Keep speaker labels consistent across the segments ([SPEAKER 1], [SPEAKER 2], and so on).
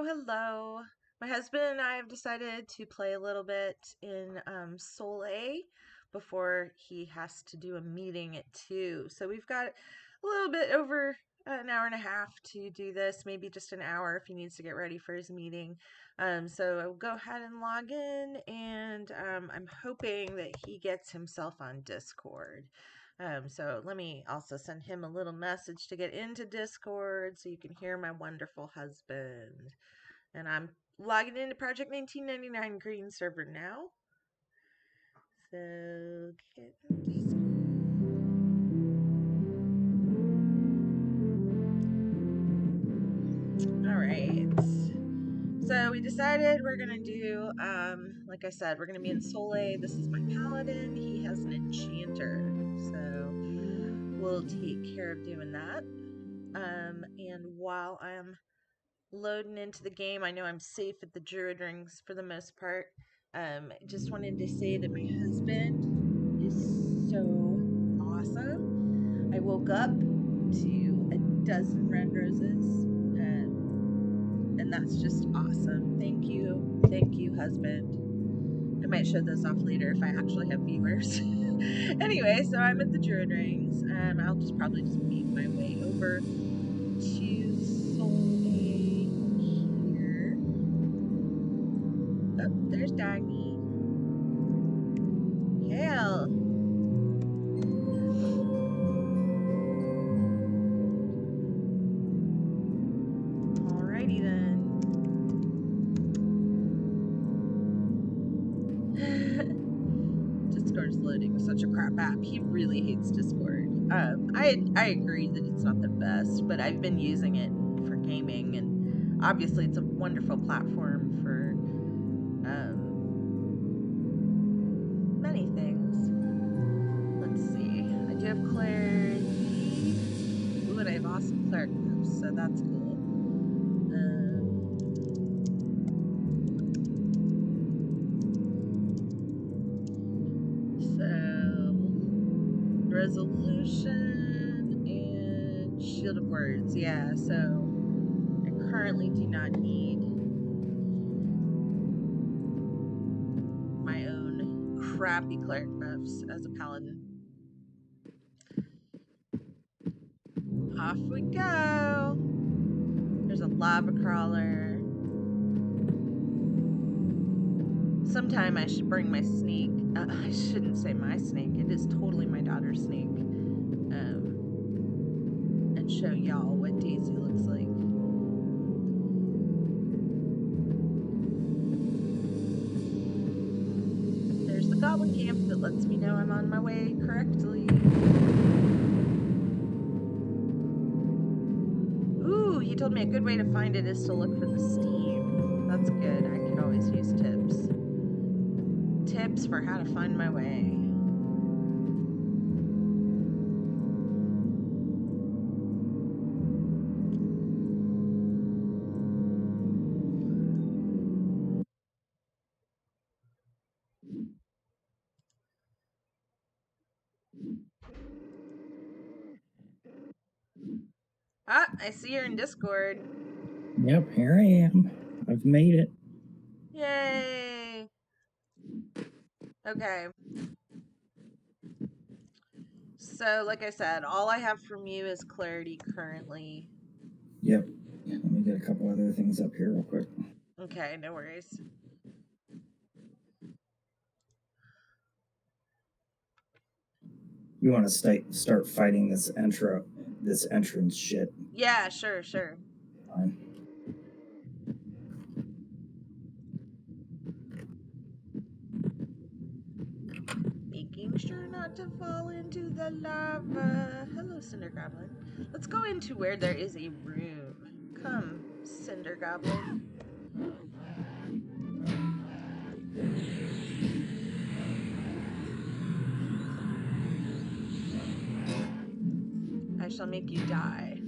[SPEAKER 1] Hello. My husband and I have decided to play a little bit in Soleil before he has to do a meeting at 2. So we've got a little bit over an hour and a half to do this, maybe just an hour if he needs to get ready for his meeting. So I'll go ahead and log in, and I'm hoping that he gets himself on Discord. So let me also send him a little message to get into Discord so you can hear my wonderful husband. And I'm logging into Project 1999 Green server now. So get all right. So we decided we're gonna do, like I said, we're gonna be in Soleil. This is my paladin. He has an enchanter, so we'll take care of doing that. And while I'm loading into the game, I know I'm safe at the druid rings for the most part. Just wanted to say that my husband is so awesome. I woke up to a dozen red roses, and that's just awesome. Thank you, husband. I might show those off later if I actually have viewers. Anyway, so I'm at the druid rings. I'll probably just make my way over to Soleil here. Oh, there's Dagny. Hail. Alrighty then. Discord's loading with such a crap app. He really hates Discord. I agree that it's not the best, but I've been using it for gaming, and obviously it's a wonderful platform for many things. Let's see. I do have clarity. Ooh, and I have awesome cleric buffs, so that's cool. Resolution and Shield of Words. Yeah, so I currently do not need my own crappy cleric buffs as a paladin. Off we go. There's a lava crawler. Sometime I should bring my snake. I shouldn't say my snake. It is totally my daughter's snake. And show y'all what Daisy looks like. There's the goblin camp that lets me know I'm on my way correctly. Ooh, he told me a good way to find it is to look for the steam. That's good. I could always use tips. Tips for how to find my way. Ah, I see you're in Discord.
[SPEAKER 2] Yep, here I am. I've made it.
[SPEAKER 1] Yay! Okay. So, like I said, all I have from you is clarity currently.
[SPEAKER 2] Yep. Let me get a couple other things up here real quick.
[SPEAKER 1] Okay, no worries.
[SPEAKER 2] You want to start fighting this entrance shit?
[SPEAKER 1] Yeah, sure.
[SPEAKER 2] Fine.
[SPEAKER 1] Making sure not to fall into the lava. Hello, Cinder Goblin. Let's go into where there is a room. Come, Cinder Goblin. I shall make you die.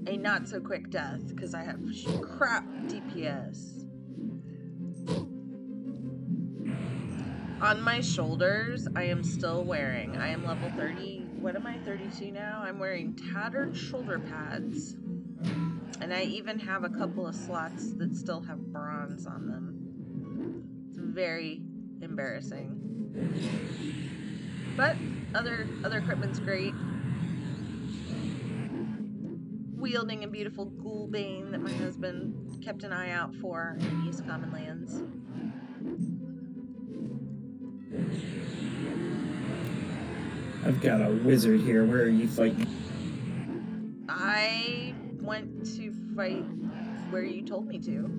[SPEAKER 1] A not so quick death, because I have crap DPS. On my shoulders, I am still wearing, I am level 30, what am I, 32 now? I'm wearing tattered shoulder pads And I even have a couple of slots that still have bronze on them. It's very embarrassing. But other equipment's great. Wielding a beautiful ghoul bane that my husband kept an eye out for in East Common Lands.
[SPEAKER 2] I've got a wizard here. Where are you fighting?
[SPEAKER 1] I went to fight where you told me to.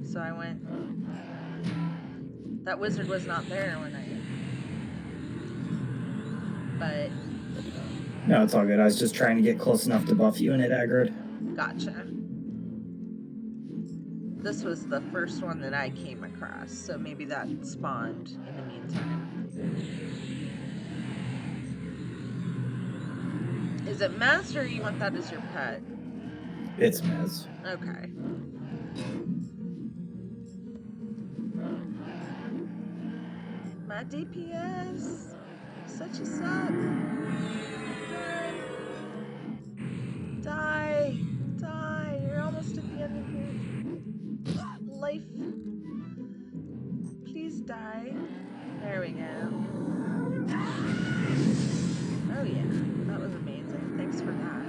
[SPEAKER 1] So I went. That wizard was not there when I. But.
[SPEAKER 2] No, it's all good. I was just trying to get close enough to buff you and it aggroed.
[SPEAKER 1] Gotcha. This was the first one that I came across, so maybe that spawned in the meantime. Is it Mez or you want that as your pet?
[SPEAKER 2] It's Mez.
[SPEAKER 1] Okay. My DPS. Such a suck. Run. Die. Die. You're almost at the end of your life. Please die. There we go. Oh yeah, that was amazing. Thanks for that.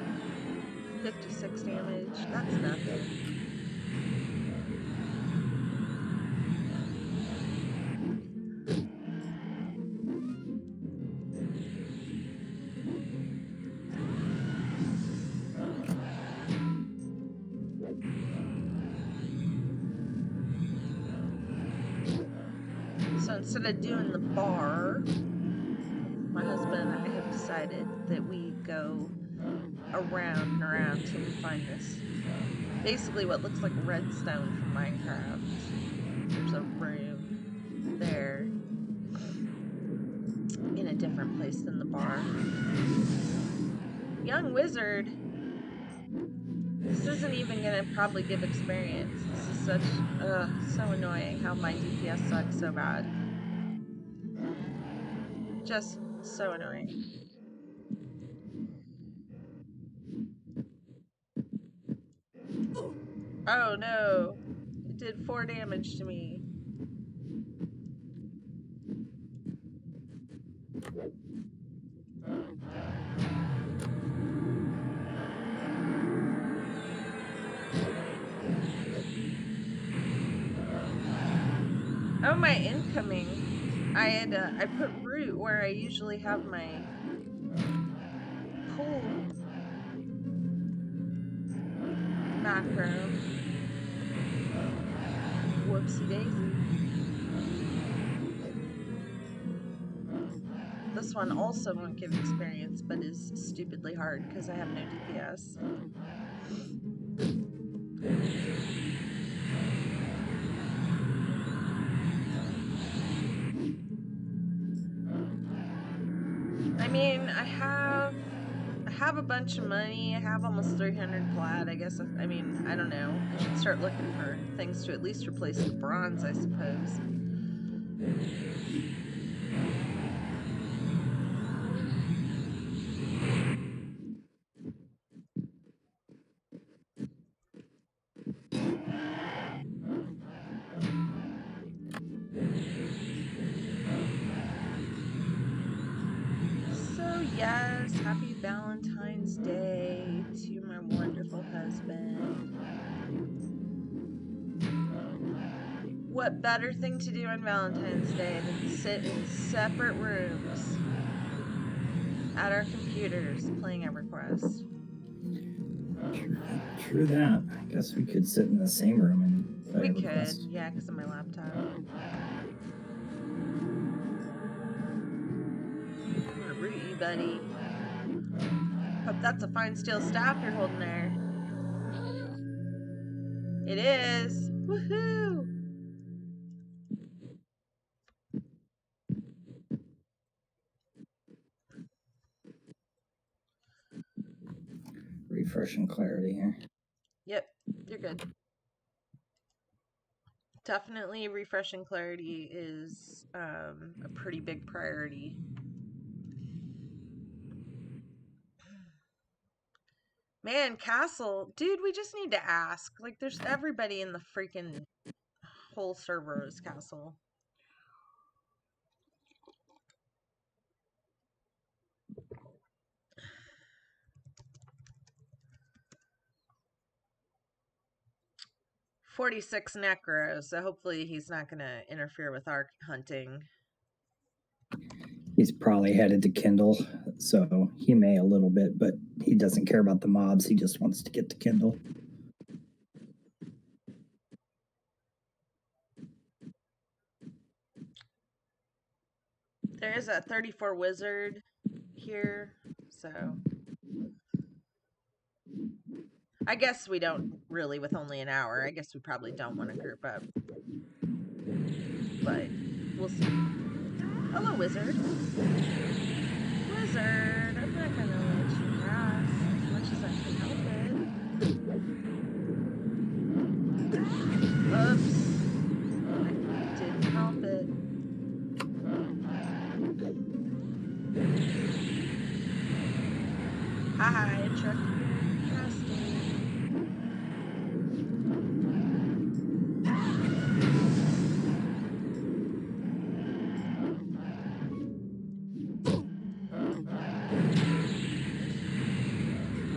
[SPEAKER 1] 56 damage. That's nothing. So instead of doing the bar, my husband and I have decided that we go around and around till we find this. Basically what looks like redstone from Minecraft. There's a room there in a different place than the bar. Young wizard. This isn't even gonna probably give experience. This is such, so annoying how my DPS sucks so bad. Just so annoying. Oh no! It did 4 damage to me. Oh, my incoming. I put root where I usually have my pull macro. Whoopsie daisy. This one also won't give experience, but is stupidly hard because I have no DPS. I mean, I have a bunch of money. I have almost 300 plat. I guess, I mean, I don't know. I should start looking for things to at least replace the bronze, I suppose. So yes, happy Valentine's Day to my wonderful husband. What better thing to do on Valentine's Day than sit in separate rooms at our computers playing Everquest?
[SPEAKER 2] True that. I guess we could sit in the same room and play
[SPEAKER 1] We
[SPEAKER 2] Everquest.
[SPEAKER 1] could, yeah, because of my laptop. I'm gonna root you, buddy. Hope that's a fine steel staff you're holding there. It is. Woohoo!
[SPEAKER 2] Refreshing clarity here.
[SPEAKER 1] Yep, you're good. Definitely refreshing clarity is a pretty big priority. Man, Castle. Dude, we just need to ask. Like, there's everybody in the freaking whole server is Castle. $46 necros, so hopefully he's not going to interfere with our hunting.
[SPEAKER 2] He's probably headed to Kindle, so he may a little bit, but he doesn't care about the mobs. He just wants to get to Kindle.
[SPEAKER 1] There is a 34 wizard here, so I guess we don't really, with only an hour, I guess we probably don't want to group up. But we'll see. Hello, wizard. Wizard, I'm not gonna let you pass as much as I can help it. Oops. I didn't help it. Haha, I interrupted your casting.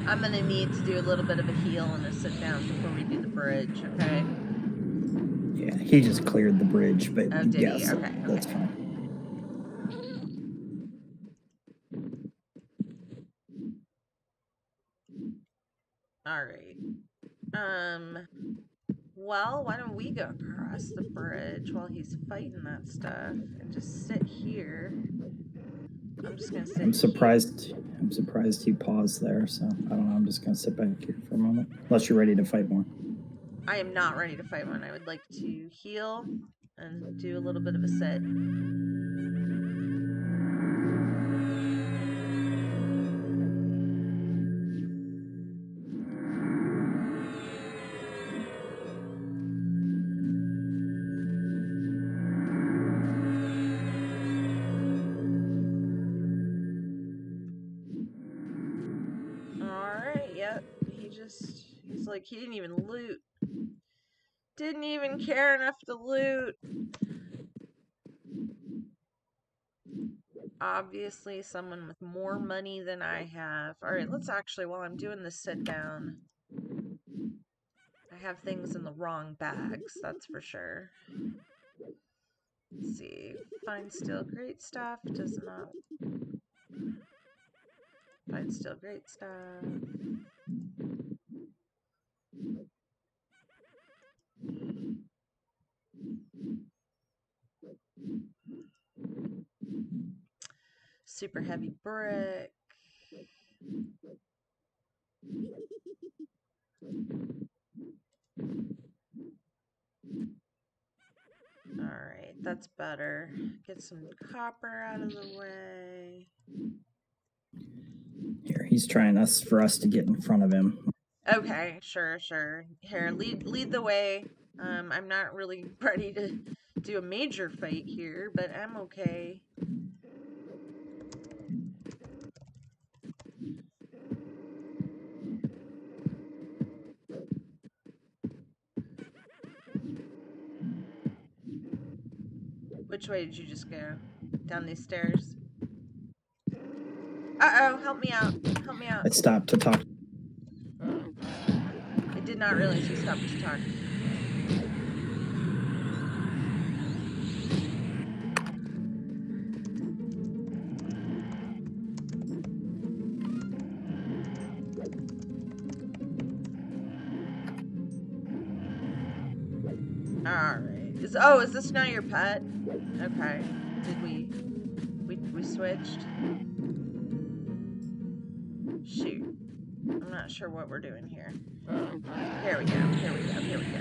[SPEAKER 1] I'm gonna need to do a little bit of a heal and a sit down before we do the bridge, okay?
[SPEAKER 2] Yeah, he just cleared the bridge, but
[SPEAKER 1] Oh, did he?
[SPEAKER 2] yes,
[SPEAKER 1] Okay,
[SPEAKER 2] that's
[SPEAKER 1] okay.
[SPEAKER 2] fine.
[SPEAKER 1] Alright. Well, why don't we go across the bridge while he's fighting that stuff and just sit here? I'm just gonna sit
[SPEAKER 2] I'm
[SPEAKER 1] here.
[SPEAKER 2] surprised. I'm surprised he paused there. So I don't know. I'm just gonna sit back here for a moment, unless you're ready to fight more.
[SPEAKER 1] I am not ready to fight one. I would like to heal and do a little bit of a sit. Alright, yep. He's like, he didn't even loot. Didn't even care enough to loot. Obviously, someone with more money than I have. Alright, let's actually, while I'm doing this sit down, I have things in the wrong bags, that's for sure. Let's see. Find still great stuff. Does not. Find still great stuff. Super heavy brick. Alright, that's better. Get some copper out of the way.
[SPEAKER 2] Here, he's trying for us to get in front of him.
[SPEAKER 1] Okay, sure, sure. Here, lead the way. I'm not really ready to do a major fight here, but I'm okay. Which way did you just go? Down these stairs? Uh-oh, help me out. Help me out.
[SPEAKER 2] I stopped to talk.
[SPEAKER 1] I did not realize you stopped to talk. Alright. Is this now your pet? Okay. Did we switched? Shoot. I'm not sure what we're doing here. Here we go. Here we go. Here we go.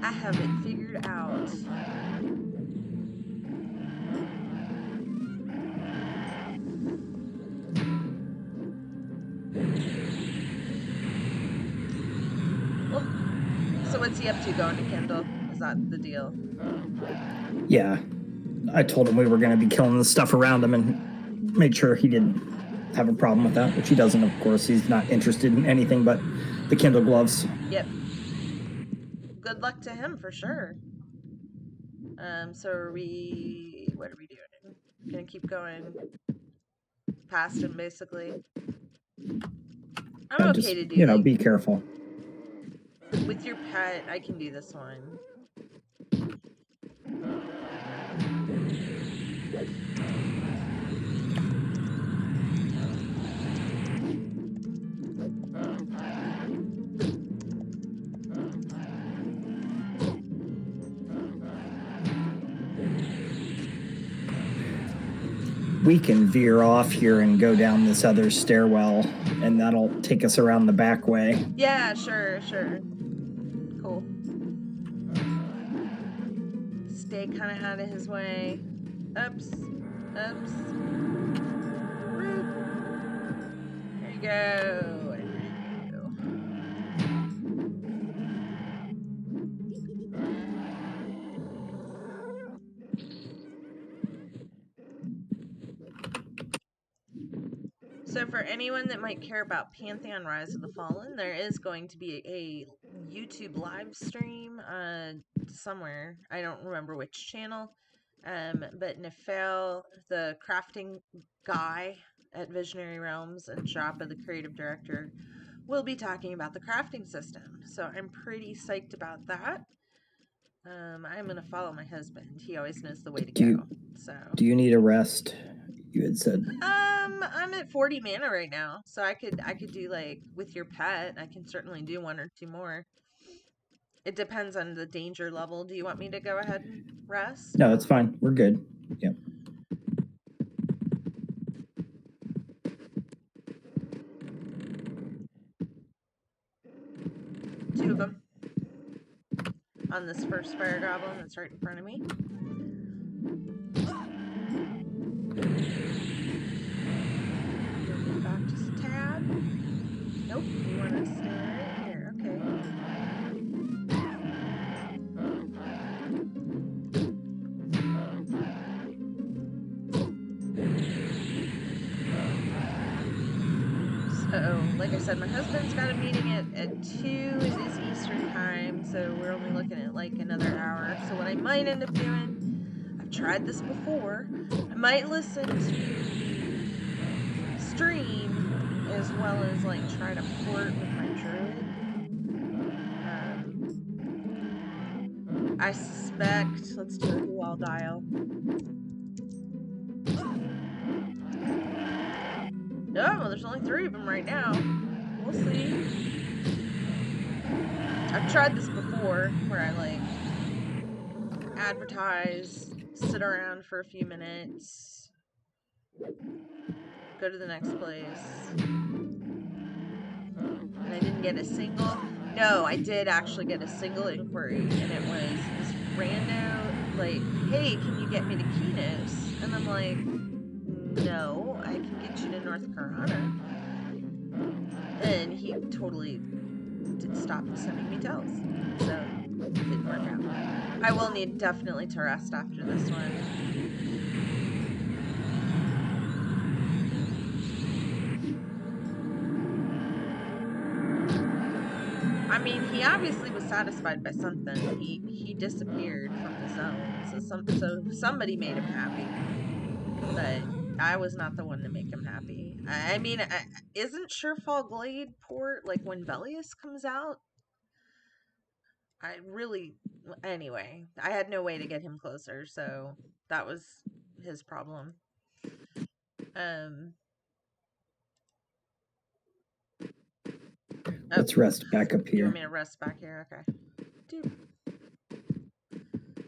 [SPEAKER 1] I have it figured out. Well, so what's he up to going to Kindle? Is that the deal?
[SPEAKER 2] Yeah, I told him we were going to be killing the stuff around him, and made sure he didn't have a problem with that, which he doesn't, of course. He's not interested in anything but the Kindle gloves.
[SPEAKER 1] Yep. Good luck to him for sure. So what are we doing? Gonna keep going past him, basically. I'm okay
[SPEAKER 2] Just,
[SPEAKER 1] to do, like,
[SPEAKER 2] be careful.
[SPEAKER 1] with your pet, I can do this one.
[SPEAKER 2] We can veer off here and go down this other stairwell, and that'll take us around the back way.
[SPEAKER 1] Yeah, sure. Cool. Stay kind of out of his way. Oops. Rude. There you go. So for anyone that might care about Pantheon Rise of the Fallen, there is going to be a YouTube live stream somewhere. I don't remember which channel. But Nefel, the crafting guy at Visionary Realms, and Joppa, the creative director, will be talking about the crafting system. So I'm pretty psyched about that. I'm gonna follow my husband. He always knows the way to go. So
[SPEAKER 2] Do you need a rest? You had said.
[SPEAKER 1] I'm at 40 mana right now, so I could do, like, with your pet. I can certainly do one or two more. It depends on the danger level. Do you want me to go ahead and rest?
[SPEAKER 2] No, that's fine. We're good. Yep.
[SPEAKER 1] Two of them on this first fire goblin that's right in front of me. Move back just a tad. Nope, you want to stay right here. Okay. So, like I said, my husband's got a meeting at 2. It is Eastern time, so we're only looking at like another hour. So what I might end up doing, I've tried this before, I might listen to the stream as well as, like, try to port with my druid. I suspect, let's do a who all dial. No, well, there's only 3 of them right now. We'll see. I've tried this before, where I, like, advertise, sit around for a few minutes, go to the next place, and I didn't get a single. No, I did actually get a single inquiry, and it was this rando, like, hey, can you get me to Kinos? And I'm like, no, I can get you to North Carolina. And he totally stopped sending me tells, so it didn't work out. I will need definitely to rest after this one. I mean, he obviously was satisfied by something. He disappeared from the zone, so somebody made him happy. But I was not the one to make him happy. I mean, isn't Surefall Glade port, like, when Velius comes out? Anyway, I had no way to get him closer, so that was his problem. Um, oh,
[SPEAKER 2] Let's rest back up
[SPEAKER 1] you want
[SPEAKER 2] here.
[SPEAKER 1] me to rest back here? Okay. Dude.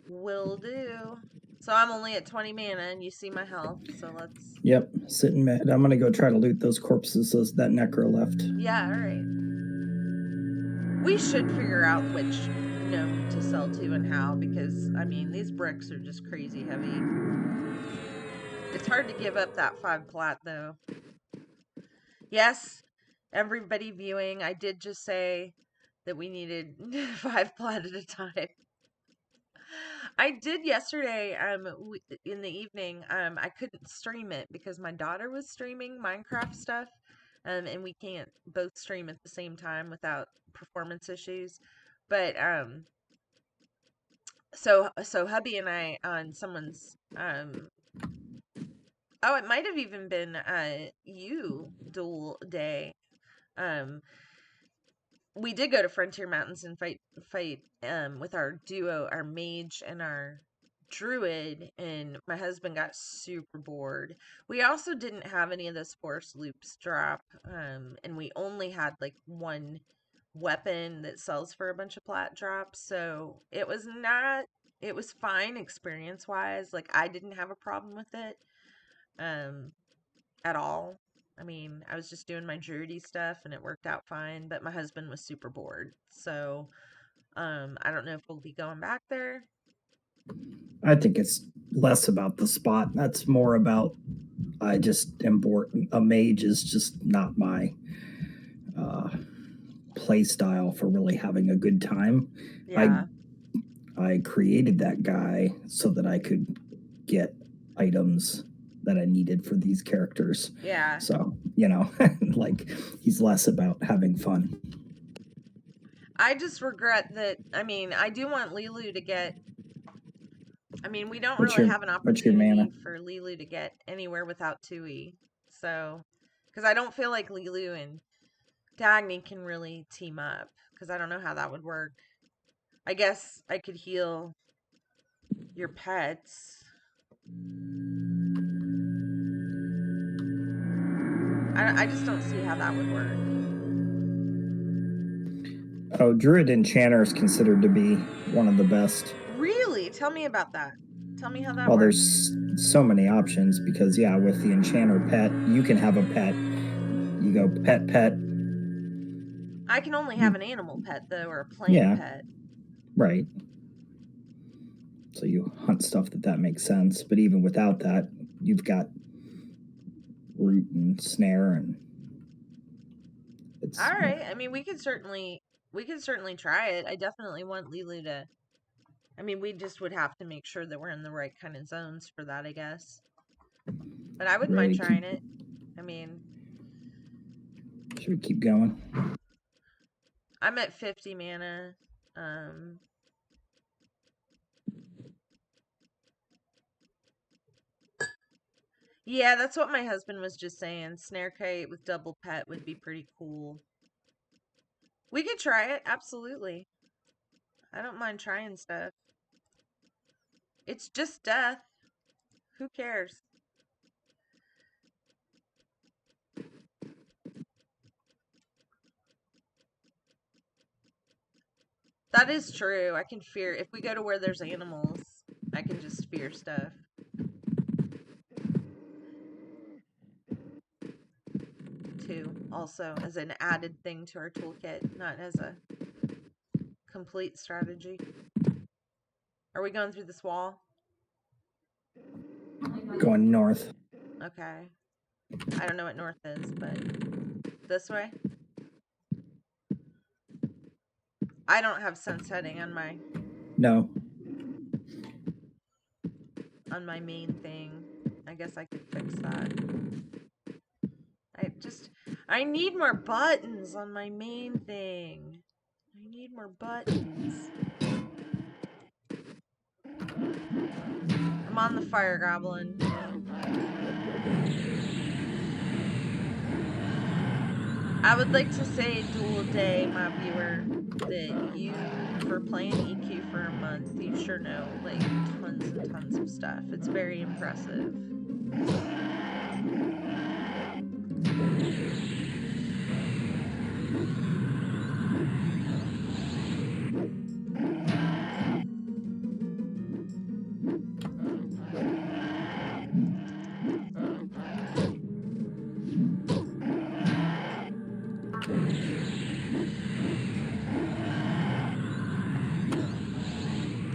[SPEAKER 1] Will do. So I'm only at 20 mana, and you see my health, so let's...
[SPEAKER 2] Yep, sitting mad. I'm gonna go try to loot those corpses that necro left.
[SPEAKER 1] Yeah, alright. We should figure out which gnome to sell to and how, because, I mean, these bricks are just crazy heavy. It's hard to give up that 5 plat, though. Yes, everybody viewing, I did just say that we needed 5 plat at a time. I did yesterday. In the evening. I couldn't stream it because my daughter was streaming Minecraft stuff. And we can't both stream at the same time without performance issues. But so hubby and I on someone's oh, it might have even been you dual day. Um, we did go to Frontier Mountains and fight with our duo, our mage and our druid, and my husband got super bored. We also didn't have any of those force loops drop, and we only had like one weapon that sells for a bunch of plat drops, so it was fine experience wise. Like I didn't have a problem with it. Um at all. I mean, I was just doing my druidy stuff and it worked out fine, but my husband was super bored. So, I don't know if we'll be going back there.
[SPEAKER 2] I think it's less about the spot. That's more about I just am bored. A mage is just not my uh, play style for really having a good time. I
[SPEAKER 1] Yeah.
[SPEAKER 2] I created that guy so that I could get items that I needed for these characters.
[SPEAKER 1] Yeah.
[SPEAKER 2] So, like he's less about having fun.
[SPEAKER 1] I just regret that. I mean, I do want Lilu to get. I mean, we don't
[SPEAKER 2] What's
[SPEAKER 1] really
[SPEAKER 2] your
[SPEAKER 1] have an
[SPEAKER 2] what's your
[SPEAKER 1] opportunity
[SPEAKER 2] mana?
[SPEAKER 1] for Lilu to get anywhere without Tui. So, because I don't feel like Lilu and Dagny can really team up. Because I don't know how that would work. I guess I could heal your pets. I just don't see how that would work.
[SPEAKER 2] Oh, Druid Enchanter is considered to be one of the best.
[SPEAKER 1] Really? Tell me about that. Tell me how that
[SPEAKER 2] Well,
[SPEAKER 1] works.
[SPEAKER 2] there's so many options because yeah, with the Enchanter pet, you can have a pet. You go pet pet.
[SPEAKER 1] I can only have
[SPEAKER 2] You
[SPEAKER 1] an animal pet though, or a plant
[SPEAKER 2] yeah,
[SPEAKER 1] pet.
[SPEAKER 2] right. So you hunt stuff that makes sense. But even without that, you've got root and snare, and
[SPEAKER 1] All
[SPEAKER 2] it's
[SPEAKER 1] right. I mean, we could certainly try it. I definitely want Lilu to. I mean, we just would have to make sure that we're in the right kind of zones for that, I guess. But I wouldn't mind
[SPEAKER 2] ready to
[SPEAKER 1] trying
[SPEAKER 2] keep.
[SPEAKER 1] it. I mean,
[SPEAKER 2] Should we keep going?
[SPEAKER 1] I'm at 50 mana. Um, yeah, that's what my husband was just saying. Snare kite with double pet would be pretty cool. We could try it, absolutely. I don't mind trying stuff. It's just death. Who cares? That is true. I can fear if we go to where there's animals, I can just fear stuff too. Also, as an added thing to our toolkit, not as a complete strategy. Are we going through this wall?
[SPEAKER 2] Going north.
[SPEAKER 1] Okay. I don't know what north is, but this way? I don't have sunsetting
[SPEAKER 2] No.
[SPEAKER 1] on my main thing. I guess I could fix that. I just I need more buttons on my main thing. I need more buttons. I'm on the fire goblin. I would like to say, Dual Day, my viewer, that you, for playing EQ for a month, you sure know, like, tons and tons of stuff. It's very impressive.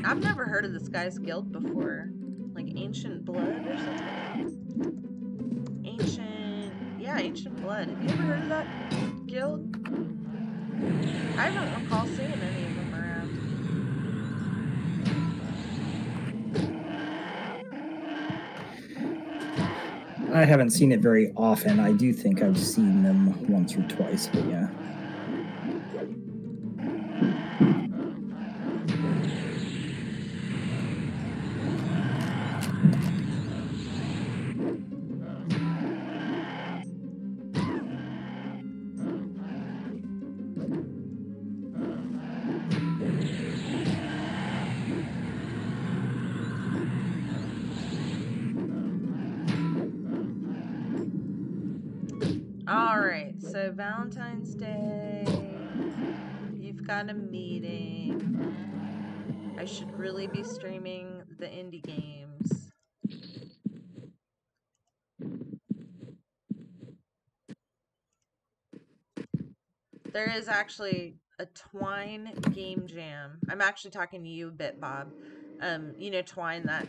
[SPEAKER 1] I've never heard of this guy's guild before. Like, Ancient Blood or something? Yeah, Ancient Blood. Have you ever heard of that guild? I don't recall seeing any of them around.
[SPEAKER 2] I haven't seen it very often. I do think I've seen them once or twice, but yeah.
[SPEAKER 1] All right, so Valentine's Day, you've got a meeting. I should really be streaming the indie games. There is actually a Twine game jam. I'm actually talking to you a bit, Bob. Twine, that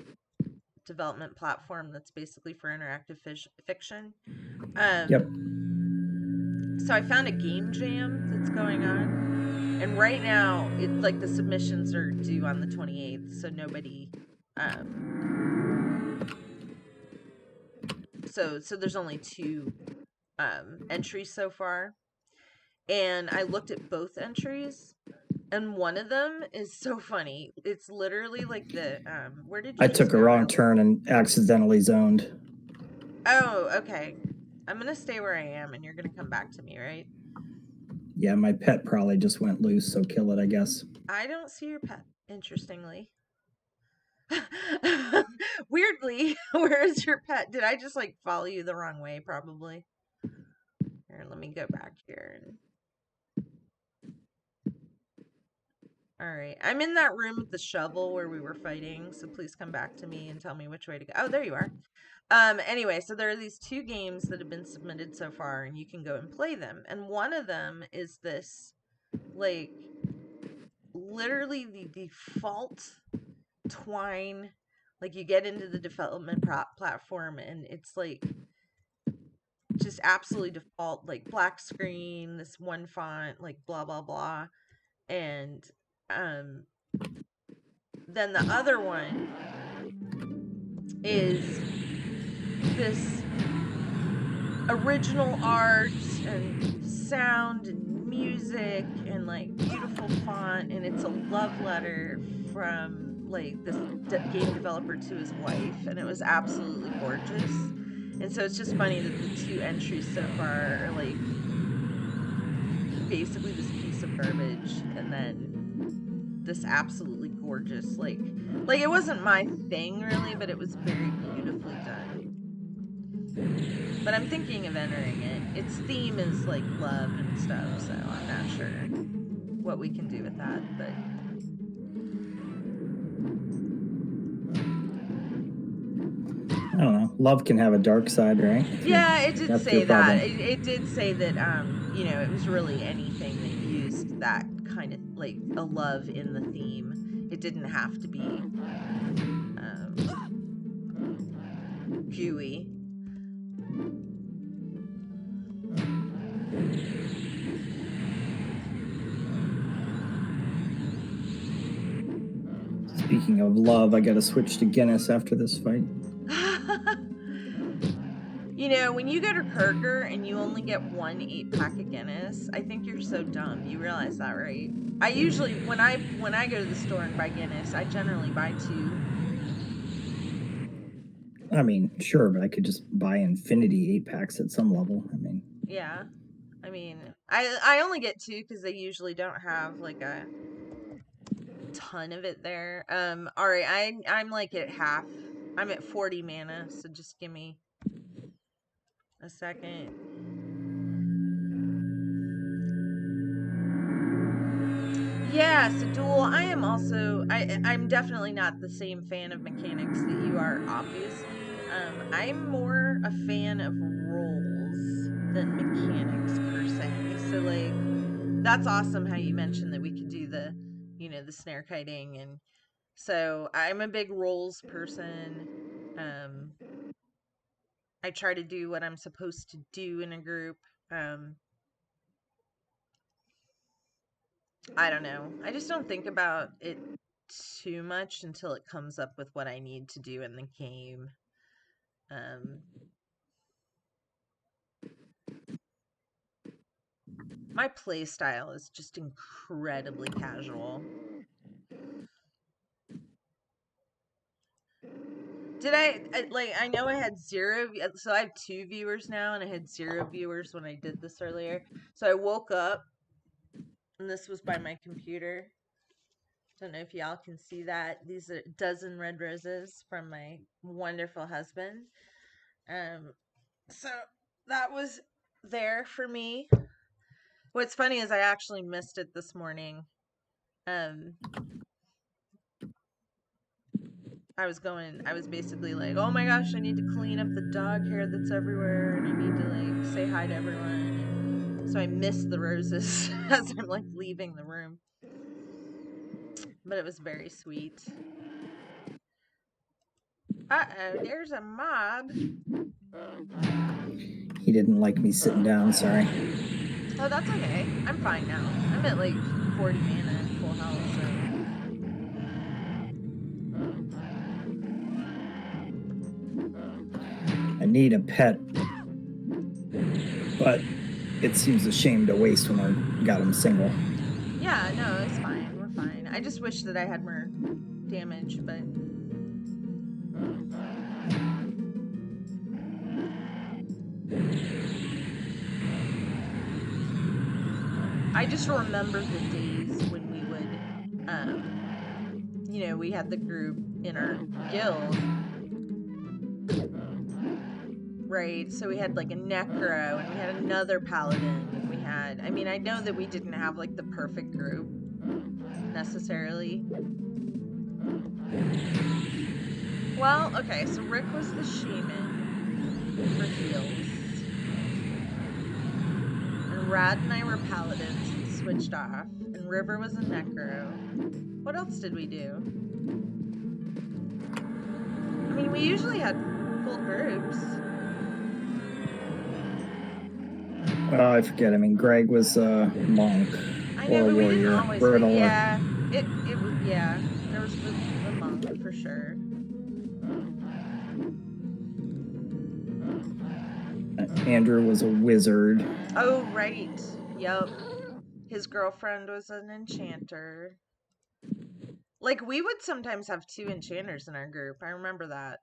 [SPEAKER 1] development platform that's basically for interactive fiction.
[SPEAKER 2] Yep.
[SPEAKER 1] Um, so I found a game jam that's going on, and right now it's like the submissions are due on the 28th, so nobody. Um, so there's only two entries so far, and I looked at both entries, and one of them is so funny. It's literally like the where did you
[SPEAKER 2] I
[SPEAKER 1] just
[SPEAKER 2] took a
[SPEAKER 1] go,
[SPEAKER 2] wrong
[SPEAKER 1] Riley?
[SPEAKER 2] turn and accidentally zoned.
[SPEAKER 1] Oh, okay. I'm gonna stay where I am, and you're gonna come back to me, right?
[SPEAKER 2] Yeah, my pet probably just went loose, so kill it, I guess.
[SPEAKER 1] I don't see your pet, interestingly. Weirdly, where is your pet? Did I just like follow you the wrong way? Probably. Here, let me go back here. All right, I'm in that room with the shovel where we were fighting. So please come back to me and tell me which way to go. Oh, there you are. Anyway, so there are these two games that have been submitted so far, and you can go and play them. And one of them is this, like, literally the default Twine. Like, you get into the development platform, and it's like just absolutely default, like black screen, this one font, like blah blah blah. And um, then the other one is this original art and sound and music and like beautiful font, and it's a love letter from like this game developer to his wife, and it was absolutely gorgeous. And so it's just funny that the two entries so far are like basically this piece of garbage, and then this absolutely gorgeous, like it wasn't my thing really, but it was very beautifully done. But I'm thinking of entering it. Its theme is like love and stuff, so I'm not sure what we can do with that. But
[SPEAKER 2] I don't know. Love can have a dark side, right?
[SPEAKER 1] yeah, it did
[SPEAKER 2] That's your
[SPEAKER 1] say that.
[SPEAKER 2] problem.
[SPEAKER 1] It did say that it was really anything that used that kind of like a love in the theme. It didn't have to be um gooey.
[SPEAKER 2] Speaking of love, I got to switch to Guinness after this fight.
[SPEAKER 1] When you go to Kirker and you only get one 8-pack of Guinness, I think you're so dumb. You realize that, right? I usually when I go to the store and buy Guinness, I generally buy two.
[SPEAKER 2] I mean, sure, but I could just buy infinity 8 packs at some level. I mean,
[SPEAKER 1] Yeah. I mean, I only get two because they usually don't have like a ton of it there. All right, I'm like at half. I'm at 40 mana, so just give me a second. Yeah, so Duel, I'm definitely not the same fan of mechanics that you are, obviously. I'm more a fan of roles than mechanics per se. So like that's awesome how you mentioned that we could do the snare kiting, and so I'm a big roles person. Um I try to do what I'm supposed to do in a group. Um I don't know. I just don't think about it too much until it comes up with what I need to do in the game. Um, My play style is just incredibly casual. Did like I know I had so I have two viewers now and I had zero viewers when I did this earlier. So I woke up and this was by my computer. Don't know if y'all can see that. These are a dozen red roses from my wonderful husband. Um so that was there for me. What's funny is I actually missed it this morning. Um I was basically like, oh my gosh, I need to clean up the dog hair that's everywhere and I need to like say hi to everyone. And so I missed the roses as I'm like leaving the room. But it was very sweet. Uh oh, there's a mob.
[SPEAKER 2] He didn't like me sitting down, sorry.
[SPEAKER 1] Oh, that's okay. I'm fine now. I'm at like 40 mana and full health, so.
[SPEAKER 2] I need a pet, but it seems a shame to waste when I got him single.
[SPEAKER 1] Yeah, no, it's fine. We're fine. I just wish that I had more damage, but I just remember the days when we would, we had the group in our guild, right? So we had like a necro and we had another paladin and I mean, I know that we didn't have like the perfect group necessarily. Well, okay, so Rick was the shaman for heals. And Rad and I were paladins and switched off. And River was a necro. What else did we do? I mean, we usually had full groups.
[SPEAKER 2] I forget. I mean, Greg was a monk
[SPEAKER 1] I know,
[SPEAKER 2] or a
[SPEAKER 1] but we didn't
[SPEAKER 2] warrior.
[SPEAKER 1] always
[SPEAKER 2] We're
[SPEAKER 1] have.
[SPEAKER 2] at all.
[SPEAKER 1] Yeah, it was. Yeah, there was the monk for sure.
[SPEAKER 2] Andrew was a wizard.
[SPEAKER 1] Oh right, yep. His girlfriend was an enchanter. Like we would sometimes have two enchanters in our group. I remember that.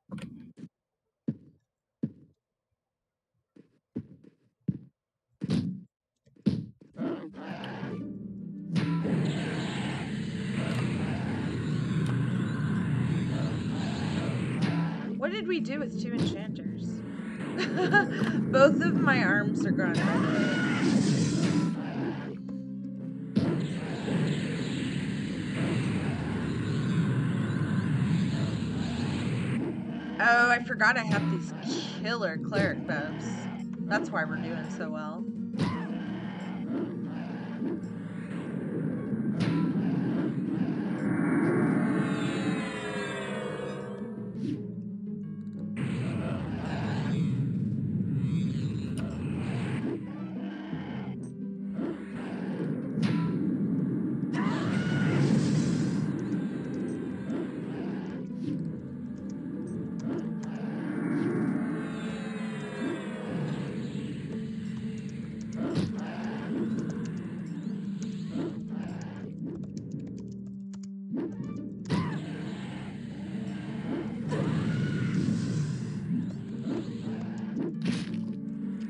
[SPEAKER 1] What did we do with two enchanters? Both of my arms are gone, by the way. Oh, I forgot I have these killer cleric buffs. That's why we're doing so well.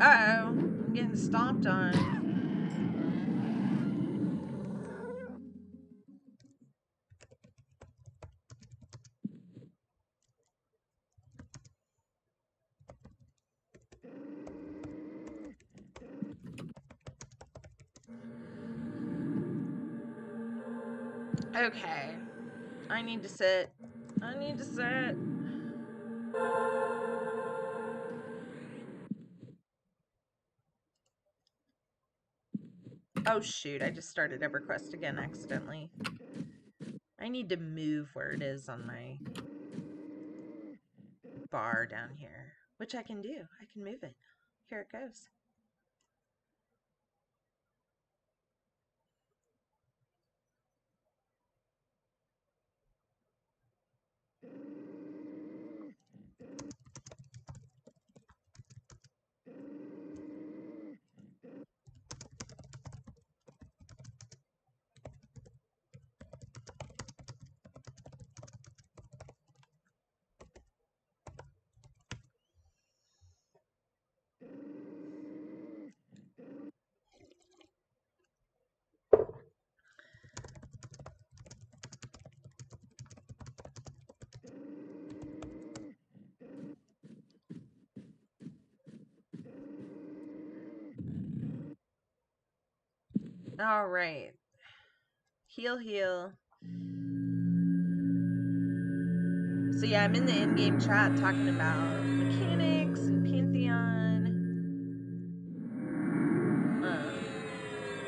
[SPEAKER 1] Uh-oh, I'm getting stomped on. Okay, I need to sit. I need to sit. Oh shoot, I just started Everquest again accidentally. I need to move where it is on my bar down here, which I can do. I can move it. Here it goes. All right. Heal, heal. So yeah, I'm in the in-game chat talking about mechanics and Pantheon.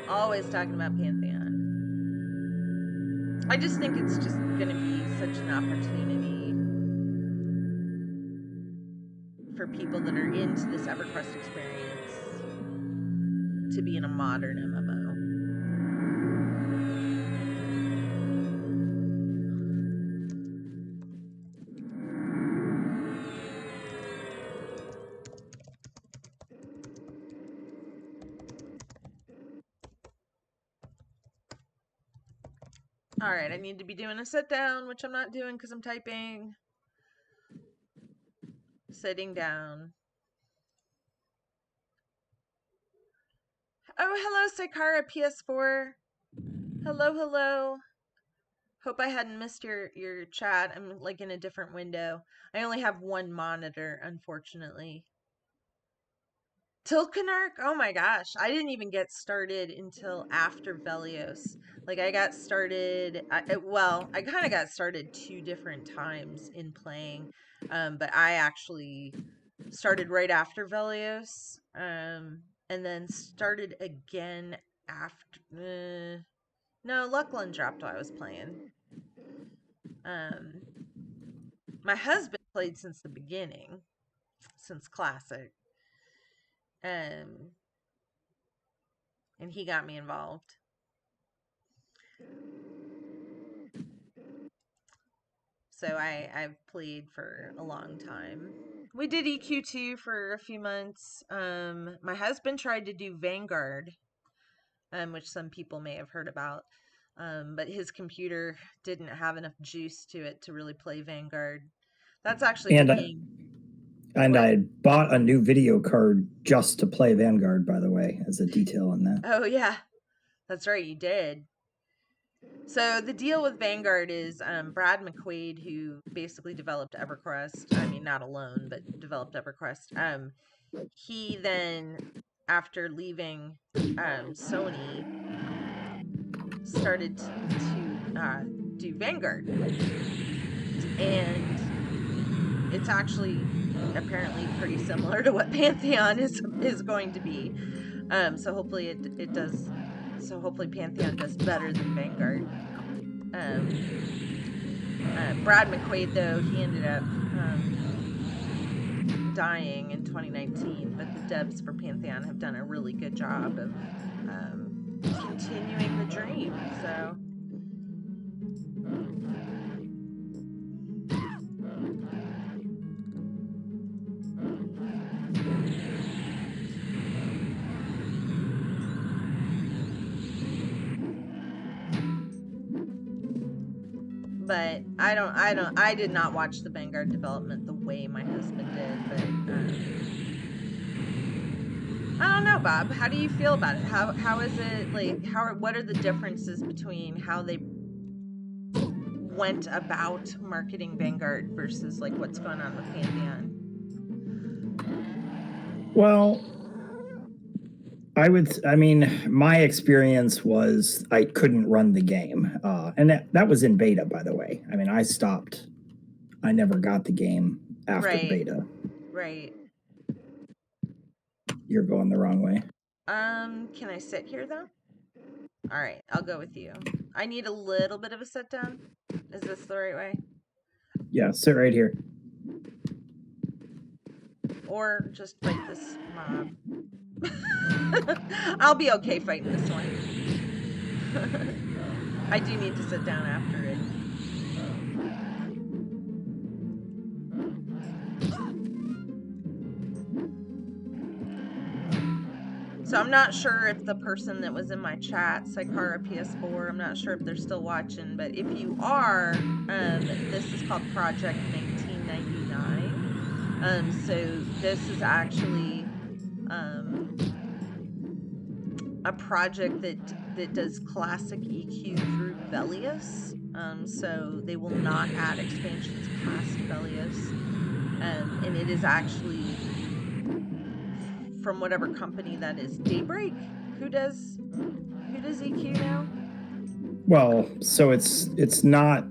[SPEAKER 1] Always talking about Pantheon. I just think it's just gonna be such an opportunity for people that are into this Everquest experience to be in a modern MMO. All right, I need to be doing a sit down, which I'm not doing because I'm typing. Sitting down. Oh, hello, Saikara PS4. Hello, hello. Hope I hadn't missed your chat. I'm like in a different window. I only have one monitor, unfortunately. Tilkanark? Oh my gosh. I didn't even get started until after Velios. Like I got started I kind of got started two different times in playing. But I actually started right after Velios. And then started again after no, Luckland dropped while I was playing. Um my husband played since the beginning, since classic. Um and he got me involved. So I've played for a long time. We did EQ2 for a few months. My husband tried to do Vanguard, which some people may have heard about. But his computer didn't have enough juice to it to really play Vanguard. That's actually a
[SPEAKER 2] And
[SPEAKER 1] good
[SPEAKER 2] I,
[SPEAKER 1] game.
[SPEAKER 2] and
[SPEAKER 1] What?
[SPEAKER 2] I bought a new video card just to play Vanguard, by the way, as a detail on that.
[SPEAKER 1] Oh yeah, that's right, you did. So the deal with Vanguard is Brad McQuaid, who basically developed EverQuest. I mean, not alone, but developed EverQuest. He then, after leaving Sony, started to do Vanguard, and it's actually apparently pretty similar to what Pantheon is going to be. So hopefully it does. So hopefully Pantheon does better than Vanguard. Brad McQuaid, though, he ended up dying in 2019, but the devs for Pantheon have done a really good job of continuing the dream. So but I did not watch the Vanguard development the way my husband did, but I don't know, Bob. How do you feel about it? How is it like what are the differences between how they went about marketing Vanguard versus like what's going on with Pantheon?
[SPEAKER 2] Well, I mean, my experience was I couldn't run the game. And that was in beta, by the way. I mean, I never got the game after
[SPEAKER 1] Right.
[SPEAKER 2] beta.
[SPEAKER 1] Right.
[SPEAKER 2] You're going the wrong way.
[SPEAKER 1] Can I sit here though? All right, I'll go with you. I need a little bit of a sit down. Is this the right way?
[SPEAKER 2] Yeah, sit right here.
[SPEAKER 1] Or just fight this mob? I'll be okay fighting this one. I do need to sit down after it. So I'm not sure if the person that was in my chat, Saikara PS4, I'm not sure if they're still watching, but if you are, this is called Project 1999. So this is actually a project that does classic EQ through Velios. So they will not add expansions past Velios. And it is actually from whatever company that is. Daybreak? Who does is EQ now?
[SPEAKER 2] Well, so it's not.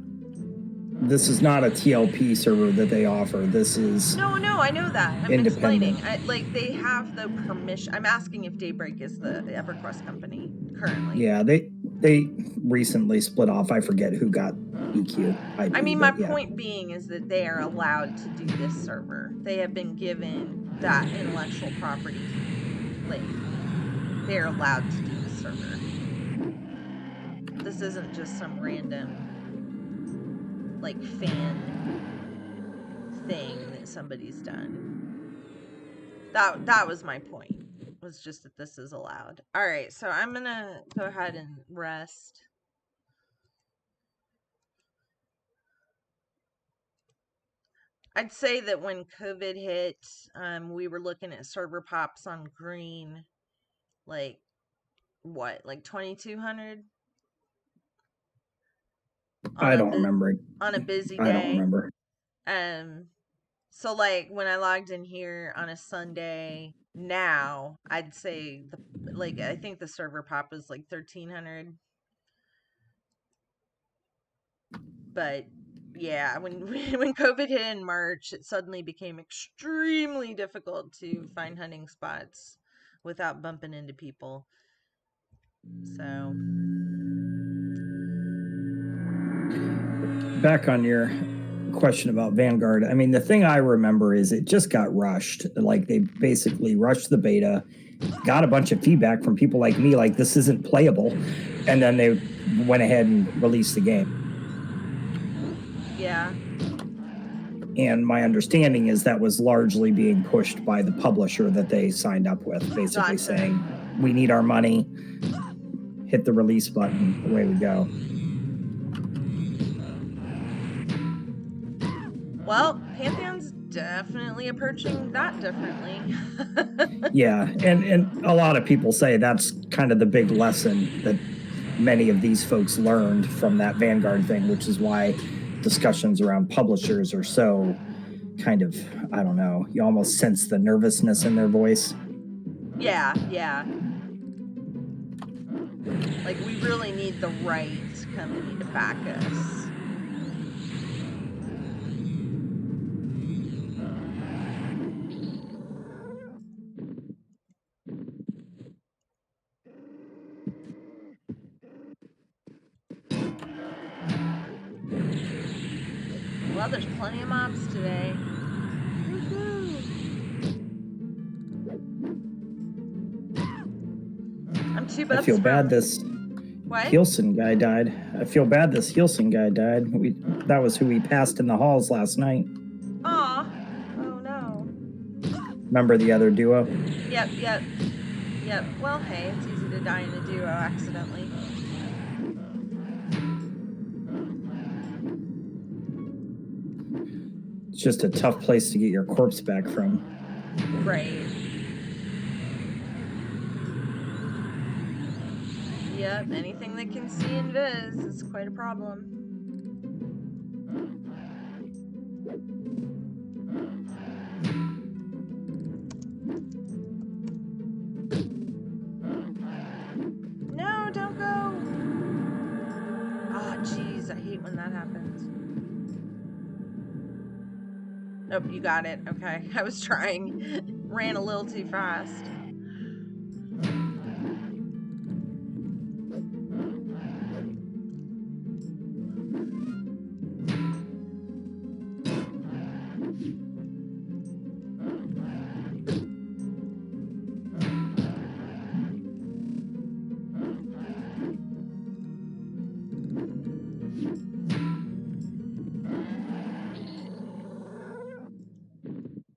[SPEAKER 2] This is not a TLP server that they offer. This is
[SPEAKER 1] No, I know that. I'm explaining.
[SPEAKER 2] independent.
[SPEAKER 1] Like they have the permission. I'm asking if Daybreak is the EverQuest company currently.
[SPEAKER 2] Yeah, they recently split off. I forget who got EQ
[SPEAKER 1] I
[SPEAKER 2] IP,
[SPEAKER 1] mean, my
[SPEAKER 2] but yeah,
[SPEAKER 1] point being is that they are allowed to do this server. They have been given that intellectual property. Like, they're allowed to do this server. This isn't just some random, like, fan thing that somebody's done. That was my point. Was just that this is allowed. All right, so I'm gonna go ahead and rest. I'd say that when COVID hit, we were looking at server pops on green, like what, like 2,200 on
[SPEAKER 2] I
[SPEAKER 1] a
[SPEAKER 2] don't remember.
[SPEAKER 1] on a busy
[SPEAKER 2] I don't
[SPEAKER 1] day.
[SPEAKER 2] remember.
[SPEAKER 1] Um, so like when I logged in here on a Sunday, now I'd say I think the server pop is like 1,300, but yeah, when when COVID hit in March, it suddenly became extremely difficult to find hunting spots without bumping into people. So,
[SPEAKER 2] Back on your question about Vanguard, I mean, the thing I remember is it just got rushed. Like they basically rushed the beta, got a bunch of feedback from people like me, like this isn't playable, and then they went ahead and released the game.
[SPEAKER 1] yeah,
[SPEAKER 2] And my understanding is that was largely being pushed by the publisher that they signed up with, basically
[SPEAKER 1] gotcha.
[SPEAKER 2] saying, we need our money, hit the release button, away we go.
[SPEAKER 1] Well, Pantheon's definitely approaching that differently.
[SPEAKER 2] Yeah, and a lot of people say that's kind of the big lesson that many of these folks learned from that Vanguard thing, which is why discussions around publishers are so kind of, I don't know, you almost sense the nervousness in their voice.
[SPEAKER 1] Yeah, yeah. Like we really need the right company to back us. Well, there's plenty of mobs today. Woohoo! I'm two
[SPEAKER 2] I feel
[SPEAKER 1] buffs
[SPEAKER 2] bad
[SPEAKER 1] from
[SPEAKER 2] this
[SPEAKER 1] what?
[SPEAKER 2] Heelson guy died. I feel bad this Heelson guy died. That was who we passed in the halls last night.
[SPEAKER 1] Aw. Oh no.
[SPEAKER 2] Remember the other duo?
[SPEAKER 1] Yep. Well, hey, it's easy to die in a duo accidentally.
[SPEAKER 2] It's just a tough place to get your corpse back from.
[SPEAKER 1] Right. Yep, anything that can see invis is quite a problem. No, don't go. Oh, jeez, I hate when that happens. Nope, you got it. Okay, I was trying. Ran a little too fast.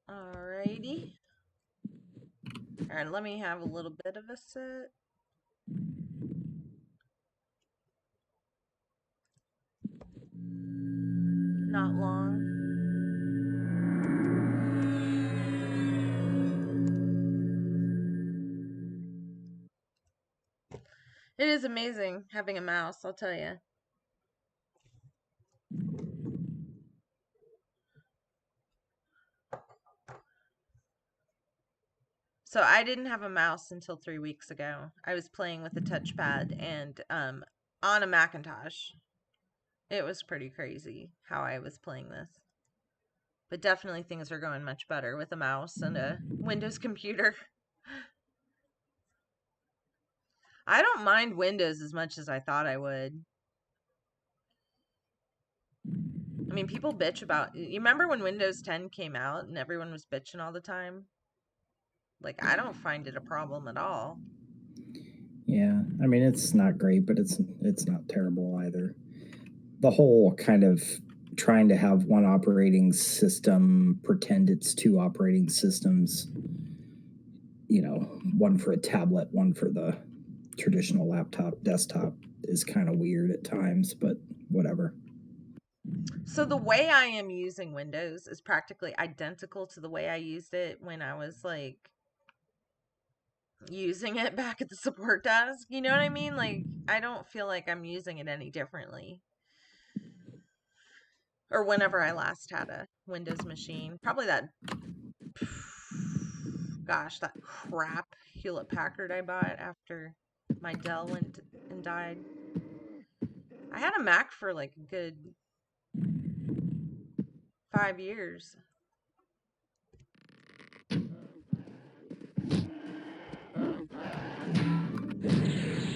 [SPEAKER 1] Alrighty. Alright, let me have a little bit of a sit. Not long. It is amazing having a mouse, I'll tell you. So I didn't have a mouse until 3 weeks ago. I was playing with a touchpad and on a Macintosh. It was pretty crazy how I was playing this. But definitely things are going much better with a mouse and a Windows computer. I don't mind Windows as much as I thought I would. I mean, people bitch about. You remember when Windows 10 came out and everyone was bitching all the time? Like, I don't find it a problem at all.
[SPEAKER 2] Yeah, I mean it's not great, but it's not terrible either. The whole kind of trying to have one operating system pretend it's two operating systems, one for a tablet, one for the traditional laptop, desktop is kind of weird at times, but whatever.
[SPEAKER 1] So the way I am using Windows is practically identical to the way I used it when I was like using it back at the support desk. You know what I mean? Like, I don't feel like I'm using it any differently. Or whenever I last had a Windows machine. Probably that, gosh, that crap Hewlett Packard I bought after my Dell went and died. I had a Mac for like a good 5 years.